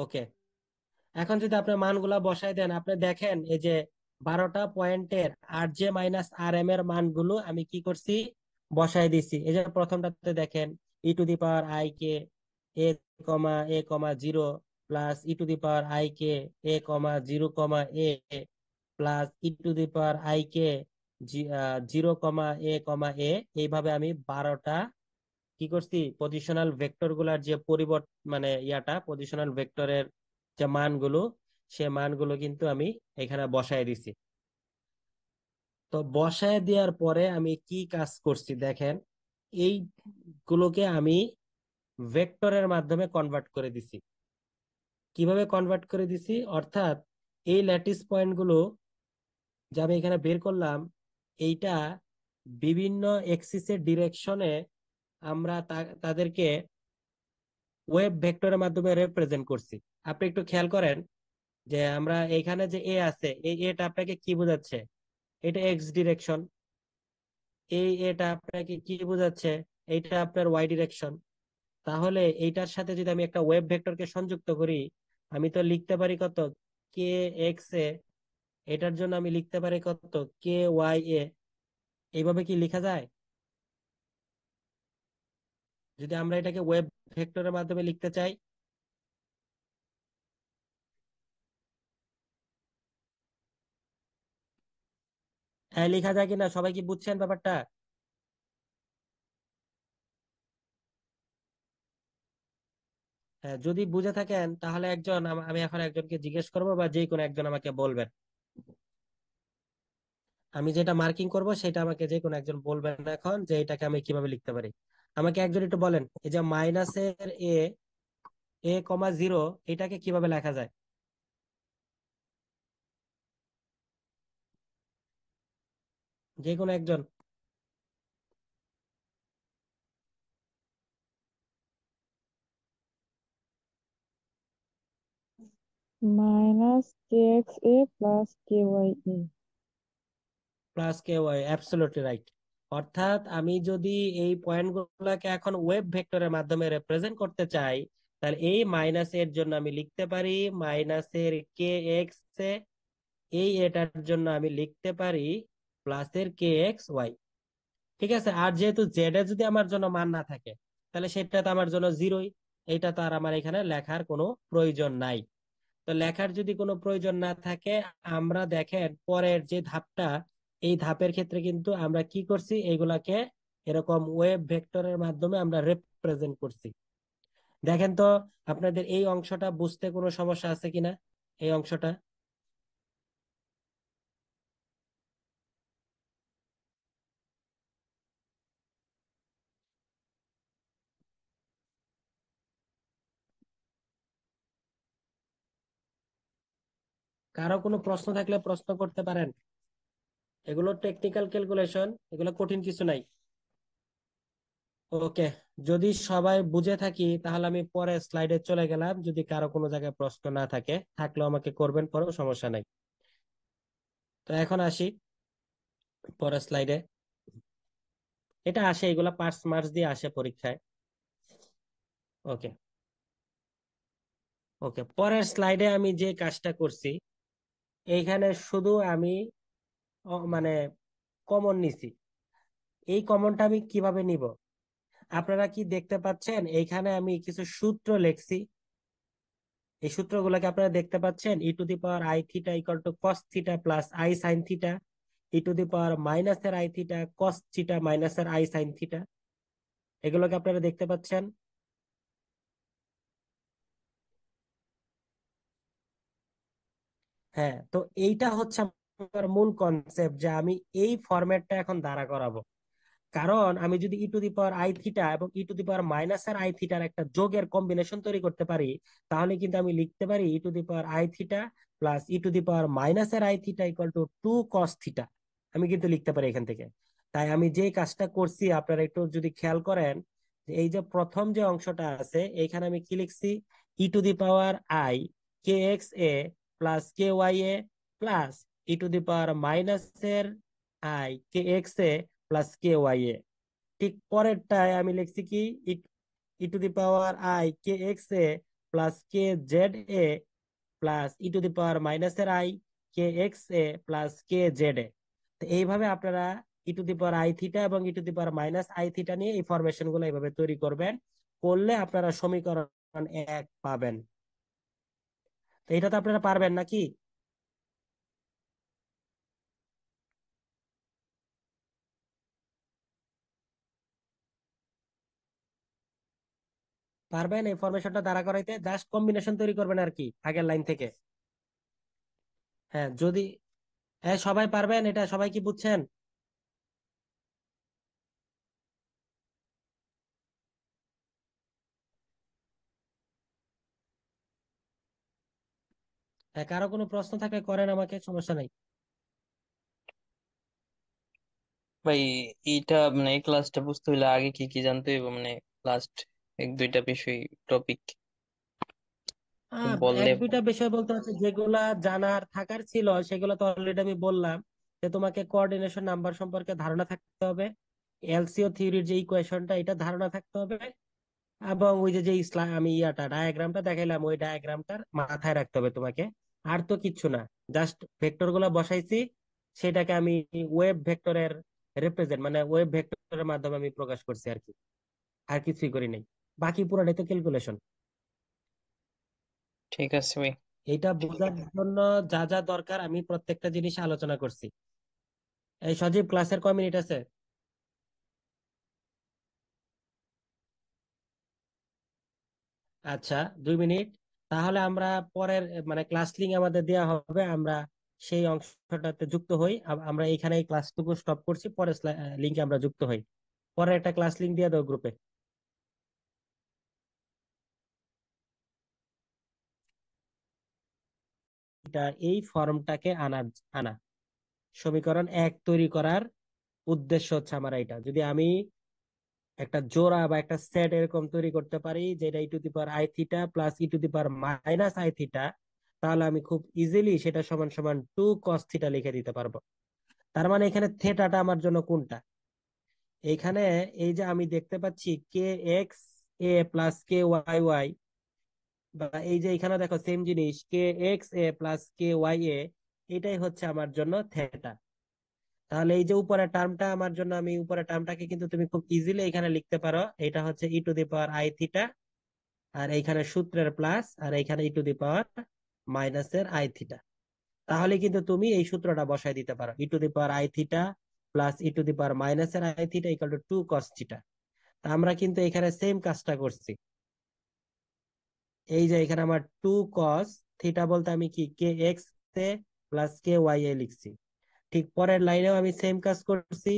ওকে, এখন যদি আপনি মানগুলা বসাই দেন, আপনি দেখেন এই যে 12টা পয়েন্টের আর জে মাইনাস আর এম এর মানগুলো আমি কি করছি, বসাই দিছি। এই যে প্রথমটাতে দেখেন e⁻i k a,a,0 plus e⁻i k a,0, plus e⁻i k 0, এইভাবে আমি 12টা কি করছি, পজিশনাল ভেক্টর গুলার যে মানে পজিশনাল ভেক্টরের যে মানগুলো, সে মানগুলো কিন্তু আমি এখানে বসায় দিছি। তো বসায় দেওয়ার পরে আমি কি কাজ করছি দেখেন, এইগুলোকে আমি ভেক্টরের মাধ্যমে কনভার্ট করে দিছি। কিভাবে কনভার্ট করে দিছি, অর্থাৎ এই ল্যাটিস পয়েন্ট গুলো যে আমি এখানে বের করলাম, এইটা বিভিন্ন এক্সিসের ডিরেকশনে আমরা তাদেরকে ওয়েব ভেক্টরের মাধ্যমে রিপ্রেজেন্ট করছি। আপনি একটু খেয়াল করেন যে আমরা এখানে যে এ আছে, এই এটা আপনাকে কি বোঝাচ্ছে, এটা এক্স ডিরেকশন। এই এটা আপনাকে কি বোঝাচ্ছে, এইটা আপনার ওয়াই ডিরেকশন। তাহলে এইটার সাথে যদি আমি একটা ওয়েব ভেক্টরকে সংযুক্ত করি, আমি তো লিখতে পারি কত, কে এক্স এ, এটার জন্য আমি লিখতে পারি কত, কে ওয়াই এ। এইভাবে কি লেখা যায়? যদি আমরা এটাকে ওয়েব ভেক্টরের মাধ্যমে লিখতে চাই, হ্যাঁ লেখা যায় কিনা, সবাই কি বুঝছেন ব্যাপারটা? হ্যাঁ, যদি বুঝে থাকেন তাহলে একজন আমি এখন একজনকে জিজ্ঞেস করবো, বা যে কোনো একজন আমাকে বলবেন। আমি যেটা মার্কিং করব সেটা আমাকে যে কোনো একজন বলবেন এখন, যে এটাকে আমি কিভাবে লিখতে পারি। আমাকে একজন একটু বলেন, এই যে মাইনাসের a,0 এটাকে কিভাবে লেখা যায়? যে কোনো একজন। -kxa plus kya। প্লাস কে ওয়াই, অ্যাবসলিউটলি রাইট। অর্থাৎ আমি যদি এই পয়েন্ট গুলাকে এখন ওয়েব ভেক্টরের মাধ্যমে রিপ্রেজেন্ট করতে চাই, তাহলে এই মাইনাস এর জন্য আমি লিখতে পারি মাইনাসের কে এক্স এ, এই এটার জন্য আমি লিখতে পারি প্লাসের কে এক্স ওয়াই। ঠিক আছে, আর যেহেতু জেড এর যদি আমার জন্য মান না থাকে, তাহলে সেটা তো আমার জন্য জিরোই। এটা তো আর আমার এখানে লেখার কোনো প্রয়োজন নাই। তো লেখার যদি কোনো প্রয়োজন না থাকে, আমরা দেখেন পরের যে ধাপটা, এই ধাপের ক্ষেত্রে কিন্তু আমরা কি করছি, এইগুলাকে এরকম ওয়েব ভেক্টরের মাধ্যমে আমরা রিপ্রেজেন্ট করছি। দেখেন তো, আপনাদের এই অংশটা বুঝতে কোনো সমস্যা আছে কিনা, এই অংশটা? কারো কোনো প্রশ্ন থাকলে প্রশ্ন করতে পারেন। এগুলো টেকনিক্যাল ক্যালকুলেশন, এগুলো কঠিন কিছু নাই। ওকে, যদি সবাই বুঝে থাকি তাহলে আমি পরে স্লাইডে চলে গেলাম। যদি কারো কোনো জায়গায় প্রশ্ন না থাকে, থাকলেও আমাকে করবেন, পরেও সমস্যা নাই। তো এখন আসি পরের স্লাইডে। এটা আসে, এগুলা পার্টস মার্কস দিয়ে আসে পরীক্ষায়। ওকে, ওকে, পরের স্লাইডে আমি যে কাজটা করছি, এইখানে শুধু আমি মানে কমন নিছি। এই কমনটা আমি কিভাবে নিব, আপনারা কি দেখতে পাচ্ছেন? এইখানে আমি কিছু সূত্র লিখছি। এই সূত্রগুলোকে আপনারা দেখতে পাচ্ছেন, e⁻i θ = cos θ plus i sin θ, e⁻−i θ cos θ minus i sin θ। এগুলোকে আপনারা দেখতে পাচ্ছেন? হ্যাঁ, তো এইটা হচ্ছে আমার মূল কনসেপ্ট, যে আমি এই ফরম্যাটটা এখন দাঁড়া করাবো। কারণ আমি যদি e⁻i θ এবং e⁻−i θ একটা যোগের কম্বিনেশন তৈরি করতে পারি, তাহলে কিন্তু আমি লিখতে পারি e⁻i θ প্লাস e⁻−i θ = 2 cos θ। আমি কিন্তু লিখতে পারি এখান থেকে। তাই আমি যে কাজটা করছি, আপনারা একটু যদি খেয়াল করেন, যে এই যে প্রথম যে অংশটা আছে, এইখানে আমি কি লিখছি, e⁻i kxa plus kya plus e⁻−i kxa plus kya। ঠিক পরেরটায় আমি লিখছি কি, e to the power i kxa plus k z a plus e to the power minus এর i k x a plus k z a. তো এইভাবে আপনারা e to the power i theta এবং e to the power minus i theta নিয়ে এই ফরমেশন গুলো এইভাবে তৈরি করবেন, করলে আপনারা সমীকরণ 1 পাবেন। তো এটা তো আপনারা পারবেন নাকি? পারবেন এই ফরমেশনটা দাঁড়া করাইতে? জাস্ট কম্বিনেশন তৈরি করবেন আর কি আগের লাইন থেকে। হ্যাঁ, যদি হ্যাঁ সবাই পারবেন, এটা সবাই কি বুঝছেন? হ্যাঁ, কারো কোনো প্রশ্ন থাকলে করেন, আমাকে সমস্যা নাই। ভাই এইটা মানে এই ক্লাসটা বুঝতে হইলে আগে কি কি জানতে হইব, মানে লাস্ট এক দুইটা বিষয় টপিক আহ, বললে। এক দুইটা বিষয় বলতে হচ্ছে যেগুলা জানার থাকার ছিল সেগুলো তো অলরেডি আমি বললাম, যে তোমাকে কোঅর্ডিনেশন নাম্বার সম্পর্কে ধারণা থাকতে হবে, এলসিও থিওরির যে ইকুয়েশনটা এটা ধারণা থাকতে হবে, এবং ওই যে যে আমি ডায়াগ্রামটা দেখাইলাম ওই ডায়াগ্রামটার মাথায় রাখতে হবে তোমাকে। আর তো কিচ্ছু না, জাস্ট ভেক্টর গুলা বসাইছি, সেটাকে আমি ওয়েভ ভেক্টরের রিপ্রেজেন্ট মানে ওয়েভ ভেক্টরের মাধ্যমে আমি প্রকাশ করছি আর কি, আর কিছুই করি নাই। বাকি পুরোটাই তো ক্যালকুলেশন। ঠিক আছে ভাই। এটা বোঝার জন্য যা যা দরকার আমি প্রত্যেকটা জিনিস আলোচনা করছি। এই সজীব, ক্লাসের কয় মিনিট আছে? আচ্ছা, 2 মিনিট। তাহলে আমরা পরের মানে ক্লাস লিঙ্ক আমাদের দেওয়া হবে, আমরা সেই অংশটাতে যুক্ত হই। আমরা এখানে এই ক্লাসটুকু স্টপ করছি, পরের লিঙ্কে আমরা যুক্ত হই। পরে একটা ক্লাস লিঙ্ক দিয়ে দাও গ্রুপে। এটা এই ফর্মটাকে আনা সমীকরণ 1 তৈরি করার উদ্দেশ্য হচ্ছে আমার এটা। যদি আমি একটা জোড়া বা একটা সেট এরকম তৈরি করতে পারি যেটা e to the power i theta plus e to the power minus i theta, তাহলে আমি খুব ইজিলি সেটা সমান সমান 2 cos থিটা লিখে দিতে পারবো। তার মানে এখানে থেটাটা আমার জন্য কোনটা? এখানে এই যে আমি দেখতে পাচ্ছি কে x a plus K Y Y, বা এই যে এখানে দেখো সেম জিনিস কে x a plus K y এ, এটাই হচ্ছে আমার জন্য থেটা। তাহলে এই যে উপরের টার্মটা আমার জন্য, আমি উপরের টার্মটাকে কিন্তু তুমি খুব ইজিলি এখানে লিখতে পারো, এটা হচ্ছে e to the power i theta, আর এইখানে সূত্রের প্লাস, আর এইখানে ই টু দি পাওয়ার মাইনাসের আই থিটা। তাহলে কিন্তু তুমি এই সূত্রটা বসায় দিতে পারো, e to the power i theta plus e to the power মাইনাসের i theta equal to 2 cos theta. আমরা কিন্তু এখানে সেম কাজটা করছি। এই যে এখানে আমার 2 cos থিটা বলতে আমি কি কে x a plus K y এ লিখছি। ঠিক পরের লাইনেও আমি সেম কাজ করছি,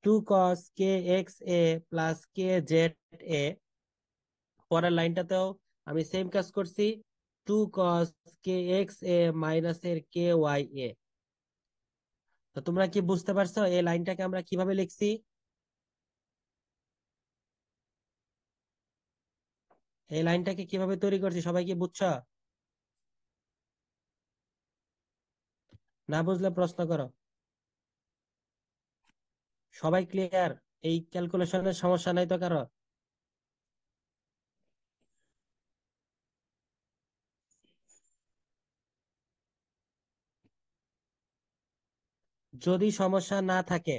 2 cos K x a plus k z এ। পরের লাইনটাতেও আমি সেম কাজ করছি, 2 cos কে এক্স এ মাইনাস এর কে ওয়াই এ। তো তোমরা কি বুঝতে পারছো এই লাইনটাকে আমরা কিভাবে লিখছি? এই লাইনটাকে কিভাবে তৈরি করছি সবাই কি বুঝছো? না বুঝলে প্রশ্ন করো। সবাই ক্লিয়ার? এই ক্যালকুলেশনের সমস্যা নাই তো কারো? যদি সমস্যা না থাকে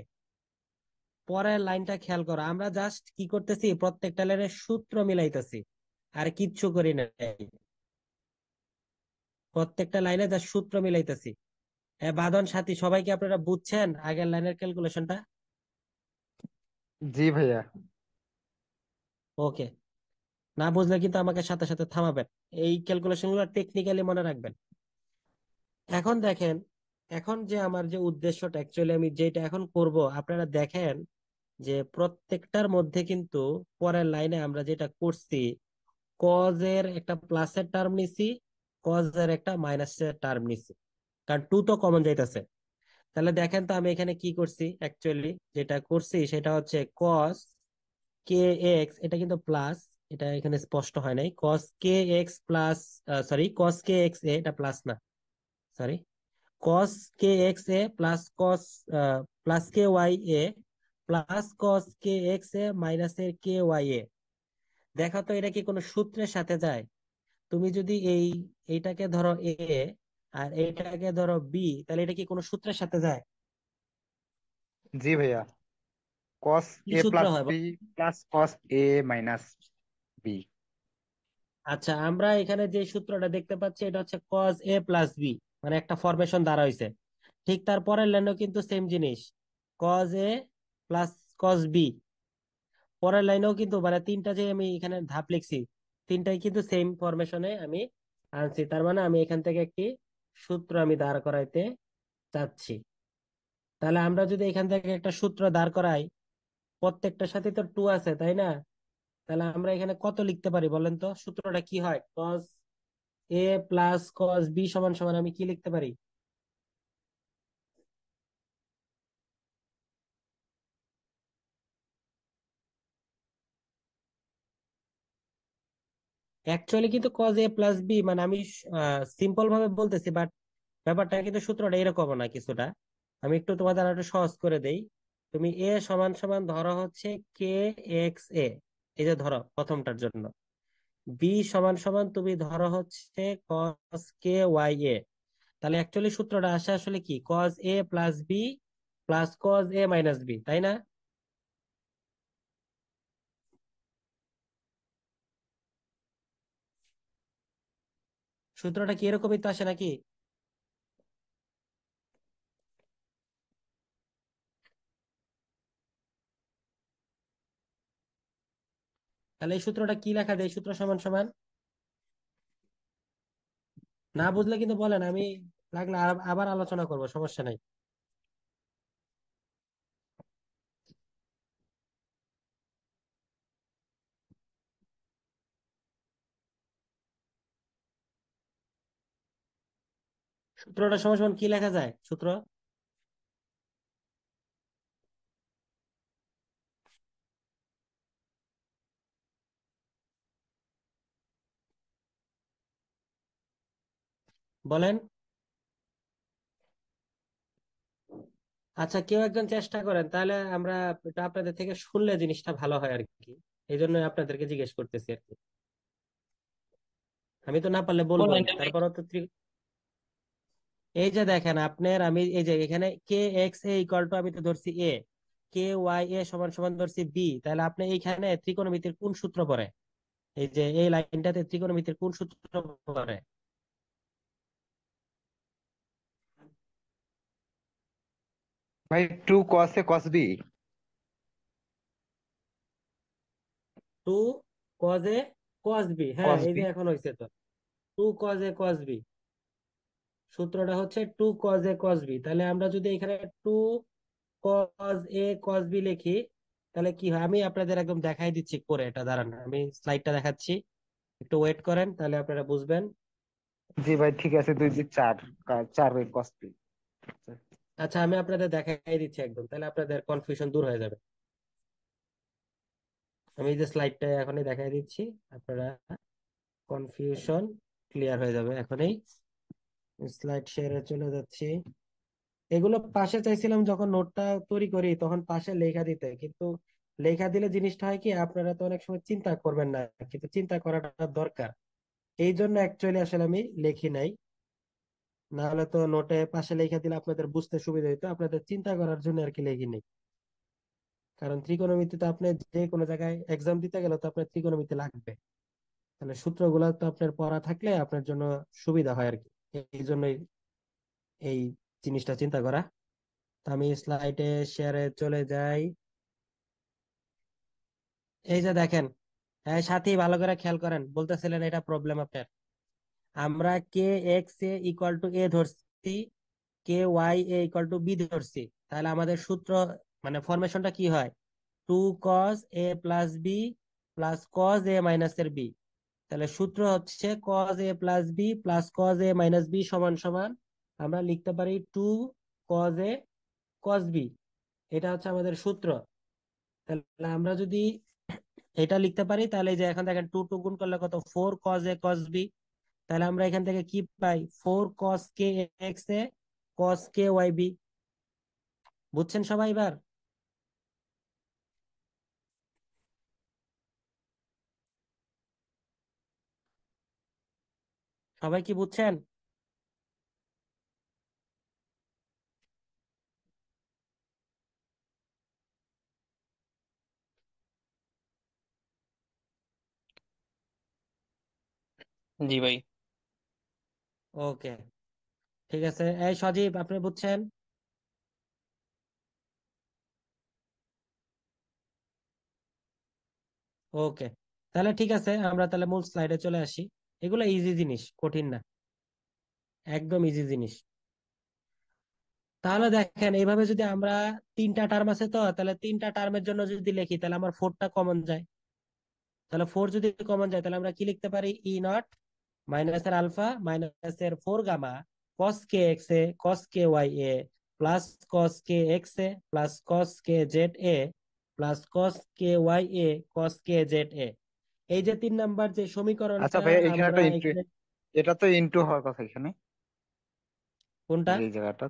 পরের লাইনটা খেয়াল করো, আমরা জাস্ট কি করতেছি প্রত্যেকটা লাইনের সূত্র মিলাইতেছি, আর কিচ্ছু করি নাই। প্রত্যেকটা লাইনে জাস্ট সূত্র মিলাইতেছি। বাঁধন সাথী সবাইকে আপনারা বুঝছেন আগের লাইনের ক্যালকুলেশনটা? জি ভাইয়া। ওকে, না বুঝলে কিন্তু আমাকে সাথে সাথে থামাবেন। এই ক্যালকুলেশন গুলো টেকনিক্যালি মনে রাখবেন। এখন দেখেন, এখন যে আমার যে উদ্দেশ্যটা অ্যাকচুয়ালি আমি যেটা এখন করব, আপনারা দেখেন যে প্রত্যেকটার মধ্যে কিন্তু পরের লাইনে আমরা যেটা করছি, কজ এর একটা প্লাসের টার্ম নিছি, কজ এর একটা মাইনাসের টার্ম নিছি, কারণ 2 তো কমন যাইতেছে। তাহলে দেখেন তো আমি এখানে কি করছি, অ্যাকচুয়ালি যেটা করছি সেটা হচ্ছে কস কে এক্স, এটা কিন্তু প্লাস, এটা এখানে স্পষ্ট হয় নাই, কস কে এক্স প্লাস, সরি কস কে এক্স এ, এটা প্লাস না, sorry, cos k x a plus cos plus K y a plus cos k x A minus এর কে ওয়াই এ। দেখো তো এটা কি কোনো সূত্রের সাথে যায়? তুমি যদি এইটাকে ধরো এ আর এইটাকে ধরো বি, তাহলে এটা কি কোনো সূত্রের সাথে যায়? জি ভাইয়া, কস কি এ সূত্র প্লাস হয় B plus cos a minus B. আচ্ছা, আমরা এখানে যে সূত্রটা দেখতে পাচ্ছি এটা হচ্ছে cos a প্লাস বি, মানে একটা ফরমেশন দ্বারা হয়েছে। ঠিক তার পরের লাইনেও কিন্তু সেম জিনিস, cos a plus cos b। পরের লাইনেও কিন্তু মানে তিনটা যে আমি এখানে ধাপ লিখছি, তিনটাই কিন্তু সেম ফরমেশনে আমি আনছি। তার মানে আমি এখান থেকে একটি সূত্র আমি দাঁড় করাইতে চাচ্ছি। তাহলে আমরা যদি এখান থেকে একটা সূত্র দাঁড় করাই, প্রত্যেকটার সাথে তো টু আছে তাই না? তাহলে আমরা এখানে কত লিখতে পারি বলেন তো? সূত্রটা কি হয়? cos a plus cos b সমান সমান আমি কি লিখতে পারি? অ্যাকচুয়ালি কিন্তু cos a প্লাস বি মানে আমি সিম্পল ভাবে বলতেছি, বাট ব্যাপারটা কিন্তু সূত্রটা এরকম না কিছুটা। আমি একটু তোমাদের আর একটু সহজ করে দেই। তুমি এ সমান সমান ধরো হচ্ছে কে এক্স এ, এই যে ধরো প্রথমটার জন্য। বি সমান সমান তুমি ধরো হচ্ছে cos কে ওয়াই এ। তাহলে অ্যাকচুয়ালি সূত্রটা আসে আসলে কি, cos a plus B plus cos a minus B, তাই না? সূত্রটা কি এরকমই তো আসে নাকি? তাহলে এই সূত্রটা কি লেখা যায়? এই সূত্র সমান সমান, না বুঝলে কিন্তু বলেন, আমি লাগলে আবার আলোচনা করব, সমস্যা নাই। সূত্রটা সমান সমান কি লেখা যায় সূত্র? বলেন। আচ্ছা, কেউ একজন চেষ্টা করেন তাহলে, আমরা এটা আপনাদের থেকে শুনলে জিনিসটা ভালো হয় আর কি। এই জন্য আপনাদেরকে জিজ্ঞেস করতেছি আর কি। আমি তো না পারলে কোন বলবোই, লাইনটা ভাই? তারপরও তো এই যে দেখেন আপনার, আমি এই যে এখানে কে এক্স এ ইকুয়াল টু আমি তো ধরছি এ, কে ওয়াই এ সমান সমান ধরছি বি। তাহলে আপনি এইখানে ত্রিকোণমিতির কোন সূত্র পড়ে? এই যে এই লাইনটাতে ত্রিকোণমিতির কোন সূত্র পড়ে? ভাই two cos A cos B. Two cos A cos B, হ্যাঁ কস এই বি। যে এখন হয়েছে তো। Two cos A cos B, সূত্রটা হচ্ছে two cos A cos B. তাহলে আমরা যদি এখানে two cos A cos B লিখি, তাহলে কি হয় আমি আপনাদের একদম দেখাই দিচ্ছি করে। এটা দাঁড়ান, আমি স্লাইডটা দেখাচ্ছি, একটু ওয়েট করেন তাহলে আপনারা বুঝবেন। জি ভাই ঠিক আছে, 2 2 4, 4 বাই কস বি। আচ্ছা, আমি আপনাদের দেখাই দিচ্ছি একদম, তাহলে আপনাদের কনফিউশন দূর হয়ে যাবে। আমি এই যে স্লাইডটা এখনই দেখাই দিচ্ছি, আপনারা কনফিউশন ক্লিয়ার হয়ে যাবে এখনই। স্লাইড শেয়ারে চলে যাচ্ছি। এগুলো পাশে চাইছিলাম যখন নোটটা তৈরি করি তখন পাশে লেখা দিতে, কিন্তু লেখা দিলে জিনিসটা হয় কি, আপনারা তো অনেক সময় চিন্তা করবেন না, কিন্তু চিন্তা করাটা দরকার। এই জন্য অ্যাকচুয়ালি আসলে আমি লিখি নাই। না হলে তো নোটে পাশে লেখা দিলে আপনাদের বুঝতে সুবিধা হতো, আপনাদের চিন্তা করার জন্য আর কি লিখি নাই। কারণ ত্রিকোণমিতিতে আপনি যে কোনো জায়গায় এক্সাম দিতে গেলে তো আপনার ত্রিকোণমিতি লাগবে। তাহলে সূত্রগুলো তো আপনার পড়া থাকলে আপনার জন্য সুবিধা হয় আর কি। এই জন্যই এই জিনিসটা চিন্তা করা। তো আমি স্লাইডে শেয়ারে চলে যাই। এই যে দেখেন, এই সাথী ভালো করে খেয়াল করেন, বলতেছিলেন এটা প্রবলেম আপনার। আমরা k x a equal to a ধরছি, k y a equal to b ধরছি। তাহলে আমাদের সূত্র মানে ফরমেশনটা কি হয়? Two cos a plus B plus cos a minus এর বি। তাহলে সূত্র হচ্ছে cos a plus B plus cos a minus b সমান সমান আমরা লিখতে পারি two cos A cos B. এটা হচ্ছে আমাদের সূত্র। তাহলে আমরা যদি এটা লিখতে পারি, তাহলে এই যে এখন দেখেন টু টু গুণ করলে কত, four cos A cos B. তাহলে আমরা এখান থেকে কি পাই? Four cos k x a cos k Y B. বুঝছেন সবাই এবার? সবাই কি বুঝছেন? জি ভাই। ওকে, ঠিক আছে। এই সজীব, আপনি বুঝছেন? ওকে, তাহলে ঠিক আছে, আমরা তাহলে মূল স্লাইডে চলে আসি। এগুলো ইজি জিনিস, কঠিন না, একদম ইজি জিনিস। তাহলে দেখেন, এইভাবে যদি আমরা তিনটা টার্ম আছে, তো তাহলে তিনটা টার্মের জন্য যদি লিখি, তাহলে আমার ফোরটা কমন যায়। তাহলে ফোর যদি কমন যায়, তাহলে আমরা কি লিখতে পারি? ই নট মাইনাস এর আলফা মাইনাস এর four gamma cos k x a cos k y a plus cos k x a plus cos k z a plus cos k y a cos k z এ। এই যে 3 নাম্বার যে আচ্ছা সমীকরণটা ভাই, এখানে আমরা একটা ইন্টু, এখানে, এটা তো ইন্টু হওয়ার কথা এখানে, কোনটা? এই জায়গাটা।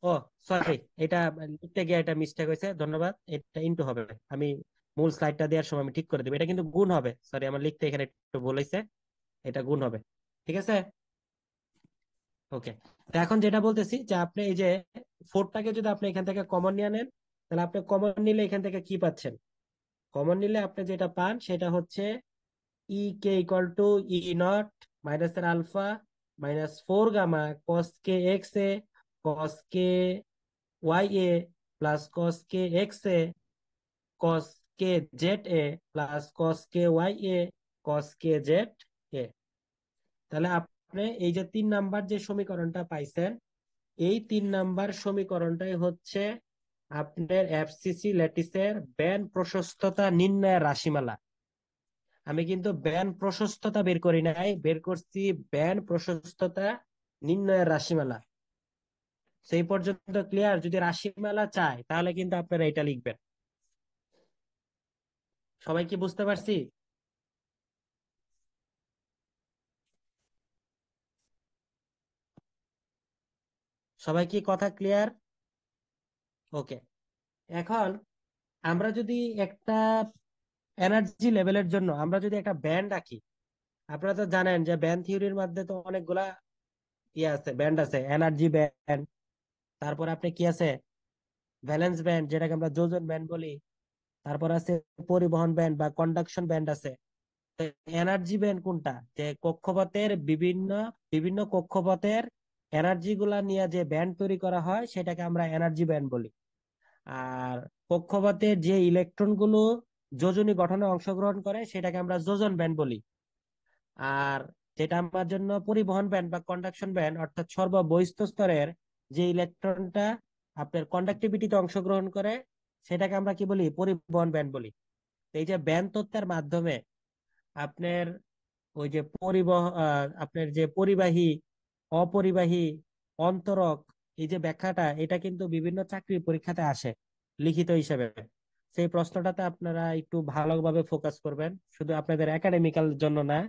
ও, সরি, এটা লিখতে গিয়ে এটা মিস্টেক হয়েছে, ধন্যবাদ। এটা ইনটু হবে, আমি মূল স্লাইডটা দেওয়ার সময় আমি ঠিক করে দেবো। এটা কিন্তু গুণ হবে, সরি, আমার লিখতে এখানে একটু ভুল হয়েছে, এটা গুণ হবে। ঠিক আছে, ওকে। তো এখন যেটা বলতেছি যে আপনি এই যে ফোরটাকে যদি আপনি এখান থেকে কমন নিয়ে নেন, তাহলে আপনি কমন নিলে এখান থেকে কি পাচ্ছেন? কমন নিলে আপনি যেটা পান সেটা হচ্ছে e k equal to E naught minus এর alpha minus four gamma cos k x a cos k y a plus cos k x a cos k z a plus cos k y a cos k z a. তাহলে আপনি এই যে 3 নাম্বার যে সমীকরণটা পাইছেন, এই 3 নাম্বার সমীকরণটাই হচ্ছে আপনার এফসিসি ল্যাটিসের ব্যান্ড প্রশস্ততা নির্ণয়ের রাশিমালা। আমি কিন্তু ব্যান্ড প্রশস্ততা বের করি নাই, বের করছি ব্যান্ড প্রশস্ততা নির্ণয়ের রাশিমালা। সেই পর্যন্ত ক্লিয়ার? যদি রাশিমালা চায় তাহলে কিন্তু আপনারা এটা লিখবেন। সবাই কি বুঝতে পারছি? সবাই কি কথা ক্লিয়ার? ওকে, এখন আমরা যদি একটা এনার্জি লেভেলের জন্য আমরা যদি একটা ব্যান্ড আঁকি, আপনারা তো জানেন যে ব্যান্ড থিওরির মধ্যে তো অনেকগুলা ইয়ে আছে, ব্যান্ড আছে, এনার্জি ব্যান্ড, তারপর আপনি কি আছে, ভ্যালেন্স ব্যান্ড যেটাকে আমরা যোজন ব্যান্ড বলি, তারপর আছে পরিবহন ব্যান্ড বা কন্ডাকশন ব্যান্ড আছে। তো এনার্জি ব্যান্ড কোনটা? যে কক্ষপথের বিভিন্ন বিভিন্ন কক্ষপথের এনার্জি গুলা নিয়ে যে ব্যান্ড তৈরি করা হয় সেটাকে আমরা এনার্জি ব্যান্ড বলি। আর কক্ষপথের যে ইলেকট্রন গুলো যোজনী গঠনে অংশগ্রহণ করে সেটাকে আমরা যোজন ব্যান্ড বলি। আর যেটা আমার জন্য পরিবহন ব্যান্ড বা কন্ডাকশন ব্যান্ড, অর্থাৎ সর্ববহিস্থ স্তরের যে ইলেকট্রনটা আপনার কন্ডাক্টিভিটিতে অংশগ্রহণ করে, সেটাকে আমরা কি বলি? পরিবহন ব্যান্ড বলি। তো এই যে ব্যান্ড তত্ত্বের মাধ্যমে আপনার ওই যে আপনার যে পরিবাহী, অপরিবাহী, অন্তরক, এই যে ব্যাখ্যাটা, এটা কিন্তু বিভিন্ন চাকরির পরীক্ষাতে আসে লিখিত হিসেবে। সেই প্রশ্নটাতে আপনারা একটু ভালোভাবে ফোকাস করবেন, শুধু আপনাদের একাডেমিক্যাল জন্য না,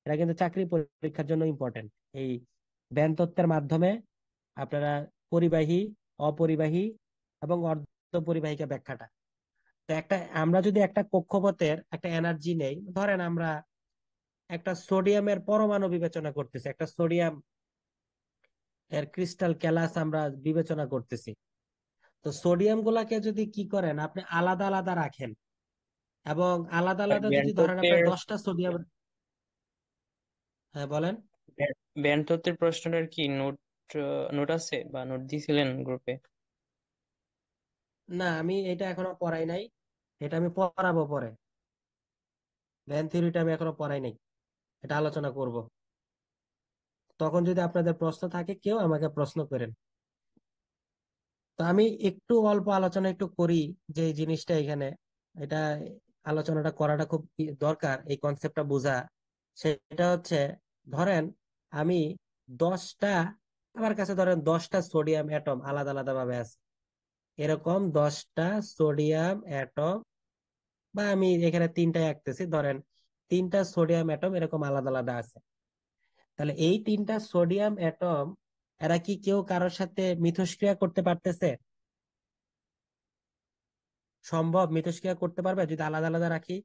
এটা কিন্তু চাকরি পরীক্ষার জন্য ইম্পর্টেন্ট। এই ব্যান্ড তত্ত্বের মাধ্যমে আপনারা পরিবাহী, অপরিবাহী এবং অর্ধ পরিবাহিকা ব্যাখ্যাটা। তো একটা, আমরা যদি একটা কক্ষপথের একটা এনার্জি নেই, ধরেন আমরা একটা সোডিয়ামের পরমাণু বিবেচনা করতেছি, একটা সোডিয়াম এর ক্রিস্টাল ক্যালাস আমরা বিবেচনা করতেছি। তো সোডিয়াম গুলাকে যদি কি করেন, আপনি আলাদা আলাদা রাখেন, এবং আলাদা আলাদা যদি ব্যান্ড ধরেন আপনার তত্ত্বের 10টা সোডিয়াম। হ্যাঁ, বলেন। ব্যান্ড তত্ত্বের প্রশ্নটার কি নোট নোট আছে বা নোট দিছিলেন গ্রুপে? না, আমি এটা এখনো পড়াই নাই, এটা আমি পড়াবো পরে। ব্যান্ড থিওরিটা আমি এখনো পড়াই নাই, এটা আলোচনা করব। তখন যদি আপনাদের প্রশ্ন থাকে কেউ আমাকে প্রশ্ন করেন। তো আমি একটু অল্প আলোচনা একটু করি যে এই জিনিসটা এখানে, এটা আলোচনাটা করাটা খুব দরকার, এই কনসেপ্টটা বোঝা। সেটা হচ্ছে, ধরেন আমি 10টা, আমার কাছে ধরেন 10টা সোডিয়াম অ্যাটম আলাদা আলাদা ভাবে আছে, এরকম 10টা সোডিয়াম অ্যাটম, বা আমি এখানে 3টাই আঁকতেছি, ধরেন 3টা সোডিয়াম অ্যাটম এরকম আলাদা আলাদা আছে। তাহলে এই 3টা সোডিয়াম অ্যাটম, এরা কি কেউ কারোর সাথে মিথস্ক্রিয়া করতে পারতেছে? সম্ভব মিথস্ক্রিয়া করতে পারবে যদি আলাদা আলাদা রাখি?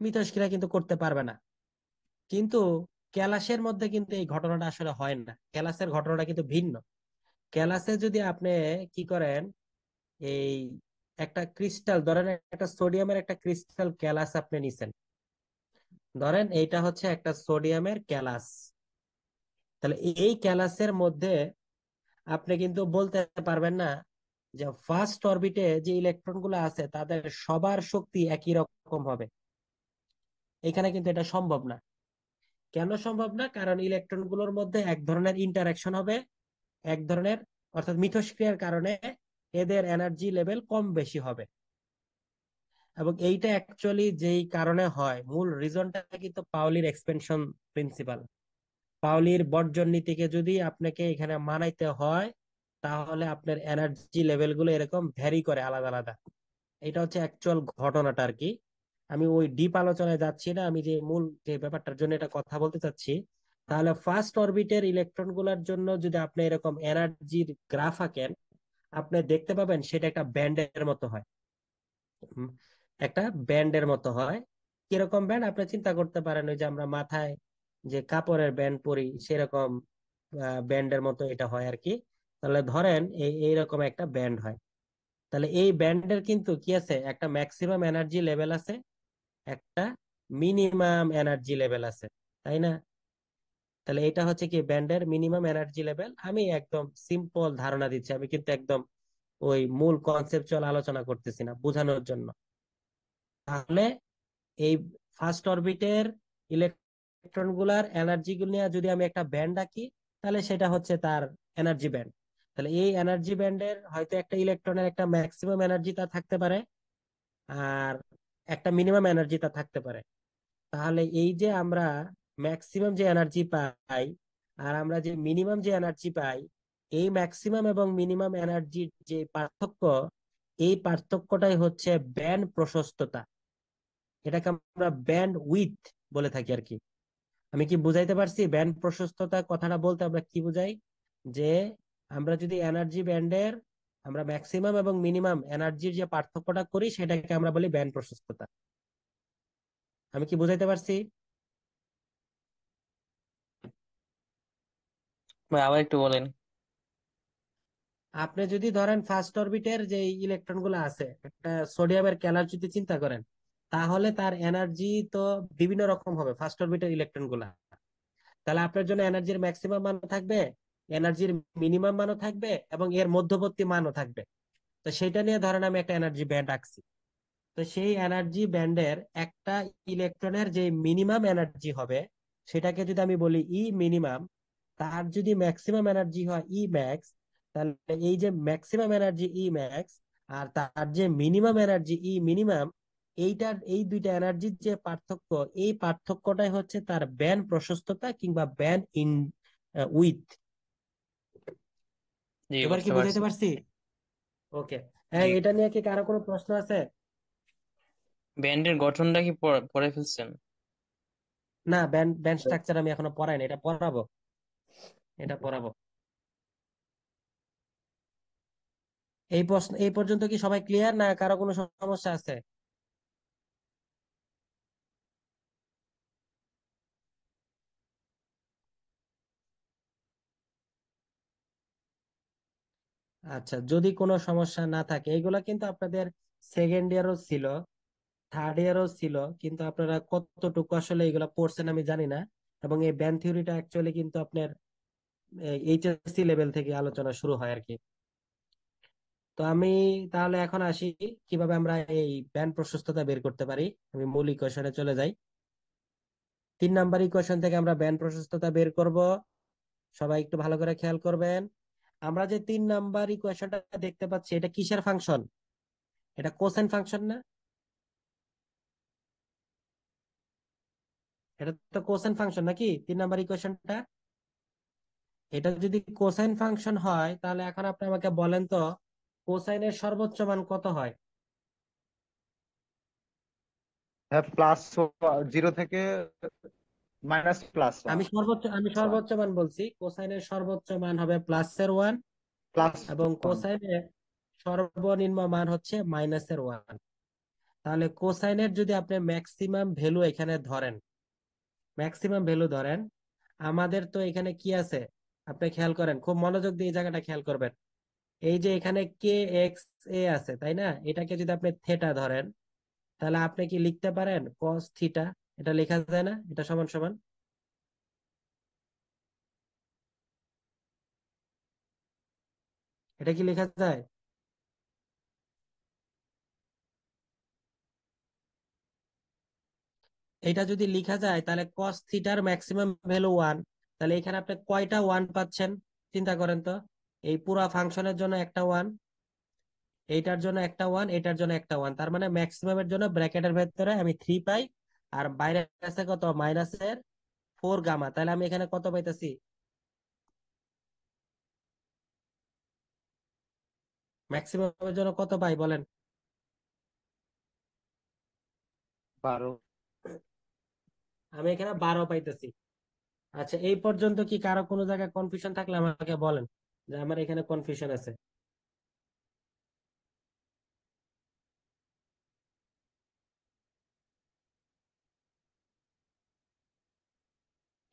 মিথস্ক্রিয়া কিন্তু করতে পারবে না। কিন্তু ক্যালাসের মধ্যে কিন্তু এই ঘটনাটা আসলে হয় না, ক্যালাসের ঘটনাটা কিন্তু ভিন্ন। ক্যালাসে যদি আপনি কি করেন, এই একটা ক্রিস্টাল ধরেন, একটা সোডিয়ামের একটা ক্রিস্টাল ক্যালাস আপনি নিছেন, ধরেন এইটা হচ্ছে একটা সোডিয়ামের ক্যালাস। তাহলে এই ক্যালাসের মধ্যে আপনি কিন্তু বলতে পারবেন না যে ফার্স্ট অরবিটে যে ইলেকট্রন গুলো আছে তাদের সবার শক্তি একই রকম হবে। এখানে কিন্তু এটা সম্ভব না। কেন সম্ভব না? কারণ ইলেকট্রন গুলোর মধ্যে এক ধরনের ইন্টারাকশন হবে, এক ধরনের, অর্থাৎ মিথস্ক্রিয়ার কারণে এদের এনার্জি লেভেল কম বেশি হবে। এবং এইটা অ্যাকচুয়ালি যেই কারণে হয়, মূল রিজনটা কিন্তু পাউলির এক্সপেনশন প্রিন্সিপাল। পাউলির বর্জন নীতিকে যদি আপনাকে এখানে মানাইতে হয়, তাহলে আপনার এনার্জি লেভেল গুলো এরকম ভ্যারি করে আলাদা আলাদা। এটা হচ্ছে অ্যাকচুয়াল ঘটনাটা আর কি। আমি ওই ডিপ আলোচনায় যাচ্ছি না, আমি যে মূল যে ব্যাপারটার জন্য এটা কথা বলতে চাচ্ছি। তাহলে ফার্স্ট অরবিটের ইলেকট্রন গুলার জন্য যদি আপনি এরকম এনার্জির গ্রাফ আঁকেন, আপনি দেখতে পাবেন সেটা একটা ব্যান্ডের মতো হয়। হুম, একটা ব্যান্ডের মতো হয়। কিরকম ব্যান্ড আপনি চিন্তা করতে পারেন, ওই যে আমরা মাথায় যে কাপড়ের ব্যান্ড পরি সেরকম ব্যান্ডের মতো এটা হয় আর কি। তাহলে ধরেন এইরকম একটা ব্যান্ড হয়। তাহলে এই ব্যান্ডের কিন্তু কি আছে, একটা ম্যাক্সিমাম এনার্জি লেভেল আছে, একটা মিনিমাম এনার্জি লেভেল আছে, তাই না? তাহলে এটা হচ্ছে কি ব্যান্ডের মিনিমাম এনার্জি লেভেল। আমি একদম সিম্পল ধারণা দিচ্ছি, আমি কিন্তু একদম ওই মূল কনসেপচুয়াল আলোচনা করতেছি না, বোঝানোর জন্য। তাহলে এই ফার্স্ট অরবিটের ইলেকট্রন গুলার এনার্জি গুলো নিয়ে যদি আমি একটা ব্যান্ড আঁকি, তাহলে সেটা হচ্ছে তার এনার্জি ব্যান্ড। তাহলে এই এনার্জি ব্যান্ডের হয়তো একটা ইলেকট্রনের একটা ম্যাক্সিমাম এনার্জি তা থাকতে পারে, আর একটা মিনিমাম এনার্জি তা থাকতে পারে। তাহলে এই যে আমরা ম্যাক্সিমাম যে এনার্জি পাই আর আমরা যে মিনিমাম যে এনার্জি পাই, এই ম্যাক্সিমাম এবং মিনিমাম এনার্জির যে পার্থক্য, এই পার্থক্যটাই হচ্ছে ব্যান্ড প্রশস্ততা। এটাকে আমরা ব্যান্ড উইথ বলে থাকি আর কি। আমি কি বুঝাইতে পারছি? ব্যান্ড প্রশস্ততা কথাটা বলতে আমরা কি বুঝাই, যে আমরা যদি এনার্জি ব্যান্ডের আমরা ম্যাক্সিমাম এবং মিনিমাম এনার্জির যে পার্থক্যটা করি সেটাকে আমরা বলি ব্যান্ড প্রশস্ততা। আমি কি বুঝাইতে পারছি? ভাই আবার একটু বলেন। আপনি যদি ধরেন ফার্স্ট অরবিটের যে ইলেকট্রন গুলো আছে, একটা সোডিয়ামের ক্যালার যদি চিন্তা করেন, তাহলে তার এনার্জি তো বিভিন্ন রকম হবে ফার্স্ট অরবিটের ইলেকট্রন গুলা। তাহলে আপনার জন্য এনার্জির ম্যাক্সিমাম মানও থাকবে, এনার্জির মিনিমাম মানও থাকবে, এবং এর মধ্যবর্তী মানও থাকবে। তো সেটা নিয়ে ধরেন আমি একটা এনার্জি ব্যান্ড আঁকছি। তো সেই এনার্জি ব্যান্ডের একটা ইলেকট্রনের যে মিনিমাম এনার্জি হবে, সেটাকে যদি আমি বলি ই মিনিমাম, তার যদি ম্যাক্সিমাম এনার্জি হয় ই ম্যাক্স, তাহলে এই যে ম্যাক্সিমাম এনার্জি ই ম্যাক্স আর তার যে মিনিমাম এনার্জি ই মিনিমাম, এইটার এই দুইটা এনার্জির যে পার্থক্য, এই পার্থক্যটাই হচ্ছে তার ব্যান্ড প্রশস্ততা কিংবা ব্যান্ড ইন উইথ। জি, এবার কি বুঝতে পারছি। বুঝাইতে পারছি? ওকে। হ্যাঁ, জি, এটা নিয়ে কি কারো কোনো প্রশ্ন আছে? ব্যান্ডের গঠনটা কি পড়ে ফেলছেন? না, ব্যান্ড ব্যান্ড স্ট্রাকচার আমি এখনো পড়াইনি, এটা পড়াবো, এটা পড়াবো। এই প্রশ্ন এই পর্যন্ত কি সবাই ক্লিয়ার, না কারো কোনো সমস্যা আছে? আচ্ছা, যদি কোনো সমস্যা না থাকে, এগুলা কিন্তু আপনাদের সেকেন্ড ইয়ারও ছিল, থার্ড ইয়ারও ছিল, কিন্তু আপনারা কতটুকু আসলে এগুলা পড়ছেন আমি জানি না। এবং এই ব্যান্ড থিওরিটা অ্যাকচুয়ালি কিন্তু আপনার এইচএসসি লেভেল থেকে আলোচনা শুরু হয় আর কি। তো আমি তাহলে এখন আসি কিভাবে আমরা এই ব্যান্ড প্রশস্ততা বের করতে পারি। আমি মূল ইকুয়েশনে চলে যাই। 3 নাম্বার ইকুয়েশন থেকে আমরা ব্যান্ড প্রশস্ততা বের করব। সবাই একটু ভালো করে খেয়াল করবেন। আমরা যে 3 নাম্বার ইকুয়েশনটা দেখতে পাচ্ছি, এটা কিসের ফাংশন? এটা কোসাইন ফাংশন না? এটা তো কোসাইন ফাংশন নাকি 3 নাম্বার ইকুয়েশনটা? এটা যদি কোসাইন ফাংশন হয়, তাহলে এখন আপনি আমাকে বলেন তো কোসাইনের সর্বোচ্চ মান কত হয়? হ্যাঁ, +0 থেকে -+1। আমি সর্বোচ্চ মান বলছি, কোসাইনের সর্বোচ্চ মান হবে +1, এবং +1। কোসাইনের সর্বনিম্ন মান হচ্ছে -1। তাহলে কোসাইনের যদি আপনি ম্যাক্সিমাম ভ্যালু এখানে ধরেন, ম্যাক্সিমাম ভ্যালু ধরেন, আমাদের তো এখানে কি আছে আপনি খেয়াল করেন, খুব মনোযোগ দিয়ে এই জায়গাটা খেয়াল করবেন। এই যে এখানে কে এক্স এ আছে তাই না, এটাকে যদি আপনি থেটা ধরেন, তাহলে আপনি কি লিখতে পারেন কস থিটা? এটা লেখা যায় না? এটা সমান সমান, এটা কি লেখা যায়? এটা যদি লেখা যায় তাহলে কস থিটার ম্যাক্সিমাম ভ্যালু ওয়ান। তাহলে এখানে আপনি কয়টা ওয়ান পাচ্ছেন চিন্তা করেন তো। এই পুরা ফাংশনের জন্য একটা ওয়ান, এইটার জন্য একটা ওয়ান, এটার জন্য একটা ওয়ান, তার মানে ম্যাক্সিমামের জন্য ব্র্যাকেটের ভেতরে আমি থ্রি পাই, আর বাইরে আছে কত মাইনাসের ফোর গামা। তাহলে আমি এখানে কত পাইতেছি? ম্যাক্সিমামের জন্য কত পাই বলেন? 12। আমি এখানে 12 পাইতেছি। আচ্ছা, এই পর্যন্ত কি কারো কোনো জায়গায় কনফিউশন থাকলে আমাকে বলেন যে আমার এখানে কনফিউশন আছে।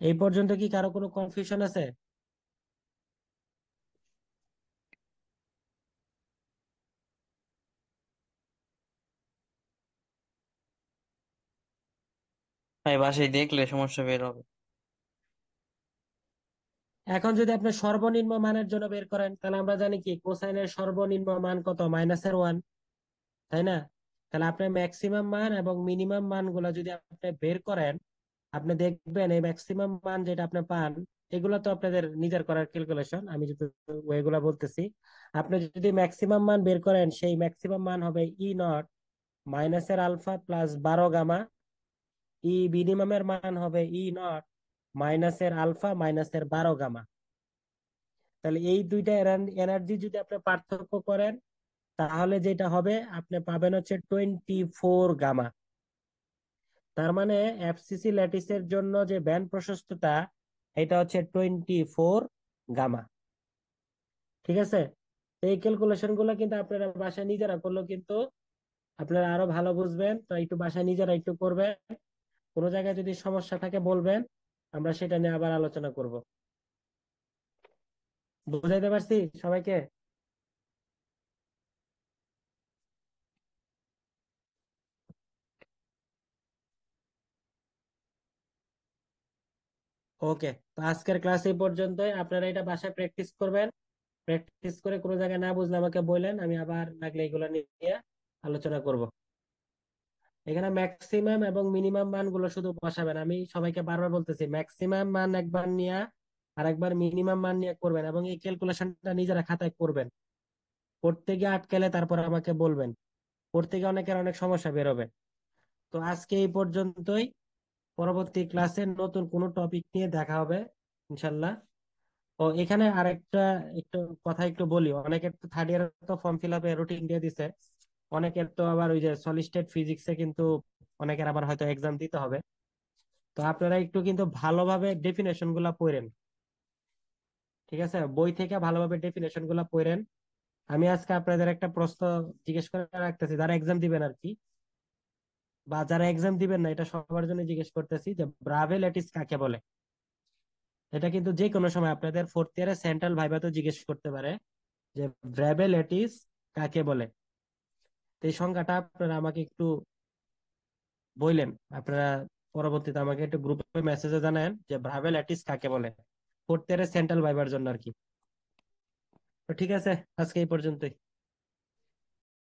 এই পর্যন্ত কি কারো কোনো কনফিউশন আছে? ভাই বাসায় দেখলে সমস্যা বের হবে। এখন যদি আপনি সর্বনিম্ন মানের জন্য বের করেন, তাহলে আমরা জানি কি কোসাইনের সর্বনিম্ন মান কত, মাইনাসের ওয়ান, তাই না? তাহলে আপনি ম্যাক্সিমাম মান এবং মিনিমাম মান গুলা যদি আপনি বের করেন, আপনি দেখবেন এই ম্যাক্সিমাম মান যেটা আপনি পান, এগুলো তো আপনাদের নিজের করার ক্যালকুলেশন, আমি যদি ওইগুলা বলতেছি। আপনি যদি ম্যাক্সিমাম মান বের করেন, সেই ম্যাক্সিমাম মান হবে ই নট মাইনাসের আলফা প্লাস 12 গামা। ই মিনিমামের মান হবে ই নট মাইনাসের আলফা মাইনাসের 12 গামা। তাহলে এই দুইটা এনার্জি যদি আপনি পার্থক্য করেন, তাহলে যেটা হবে আপনি পাবেন হচ্ছে 24 গামা। তার মানে এফসিসি ল্যাটিসের জন্য যে ব্যান্ড প্রশস্ততা, এটা হচ্ছে 24 গামা। ঠিক আছে? তো এই ক্যালকুলেশন গুলো কিন্তু আপনারা বাসায় নিজেরা করলেও কিন্তু আপনারা আরো ভালো বুঝবেন। তো একটু বাসায় নিজেরা একটু করবেন। কোনো জায়গায় যদি সমস্যা থাকে বলবেন, আমরা সেটা নিয়ে আবার আলোচনা করব। বুঝাইতে পারছি সবাইকে? ওকে, তো আজকের ক্লাস এই পর্যন্তই। আপনারা এটা বাসায় প্র্যাকটিস করবেন। প্র্যাকটিস করে কোনো জায়গায় না বুঝলে আমাকে বললেন, আমি আবার লাগলে এগুলো নিয়ে আলোচনা করব। এখানে ম্যাক্সিমাম এবং মিনিমাম মানগুলো শুধু বসাবেন। আমি সবাইকে বারবার বলতেছি, ম্যাক্সিমাম মান একবার নিয়ে আর একবার মিনিমাম মান নিয়ে করবেন, এবং এই ক্যালকুলেশনটা নিজেরা খাতায় করবেন। করতে গিয়ে আটকেলে তারপর আমাকে বলবেন। করতে গিয়ে অনেকের অনেক সমস্যা বেরোবে। তো আজকে এই পর্যন্তই। পরবর্তী ক্লাসে নতুন কোনো টপিক নিয়ে দেখা হবে ইনশাল্লাহ। ও এখানে আরেকটা একটু কথা একটু বলি, অনেকের তো থার্ড ইয়ার তো ফর্ম ফিল আপে রুটিন দিয়ে দিছে। অনেকের তো আবার ওই যে সলিড স্টেট ফিজিক্সে কিন্তু অনেকের আবার হয়তো এক্সাম দিতে হবে। তো আপনারা একটু কিন্তু ভালোভাবে ডেফিনেশন গুলা পড়েন। ঠিক আছে? বই থেকে ভালোভাবে ডেফিনেশন গুলা পড়েন। আমি আজকে আপনাদের একটা প্রশ্ন জিজ্ঞেস করে রাখতেছি, যারা এক্সাম দিবেন আর কি, বা যারা এক্সাম দিবেন না, এটা সবার জন্য জিজ্ঞেস করতেছি যে ব্রাভে ল্যাটিস কাকে বলে। এটা কিন্তু যে কোনো সময় আপনাদের ফোর্থ ইয়ারে সেন্ট্রাল ভাইভাতে জিজ্ঞেস করতে পারে যে ব্রাভে ল্যাটিস কাকে বলে। তো এই সংখ্যাটা আপনারা আমাকে একটু বললেন। আপনারা পরবর্তীতে আমাকে একটু গ্রুপে মেসেজে জানান যে ব্রাভে ল্যাটিস কাকে বলে, ফোর্থ ইয়ারে সেন্ট্রাল ভাইবার জন্য আর কি। তো ঠিক আছে, আজকে এই পর্যন্তই।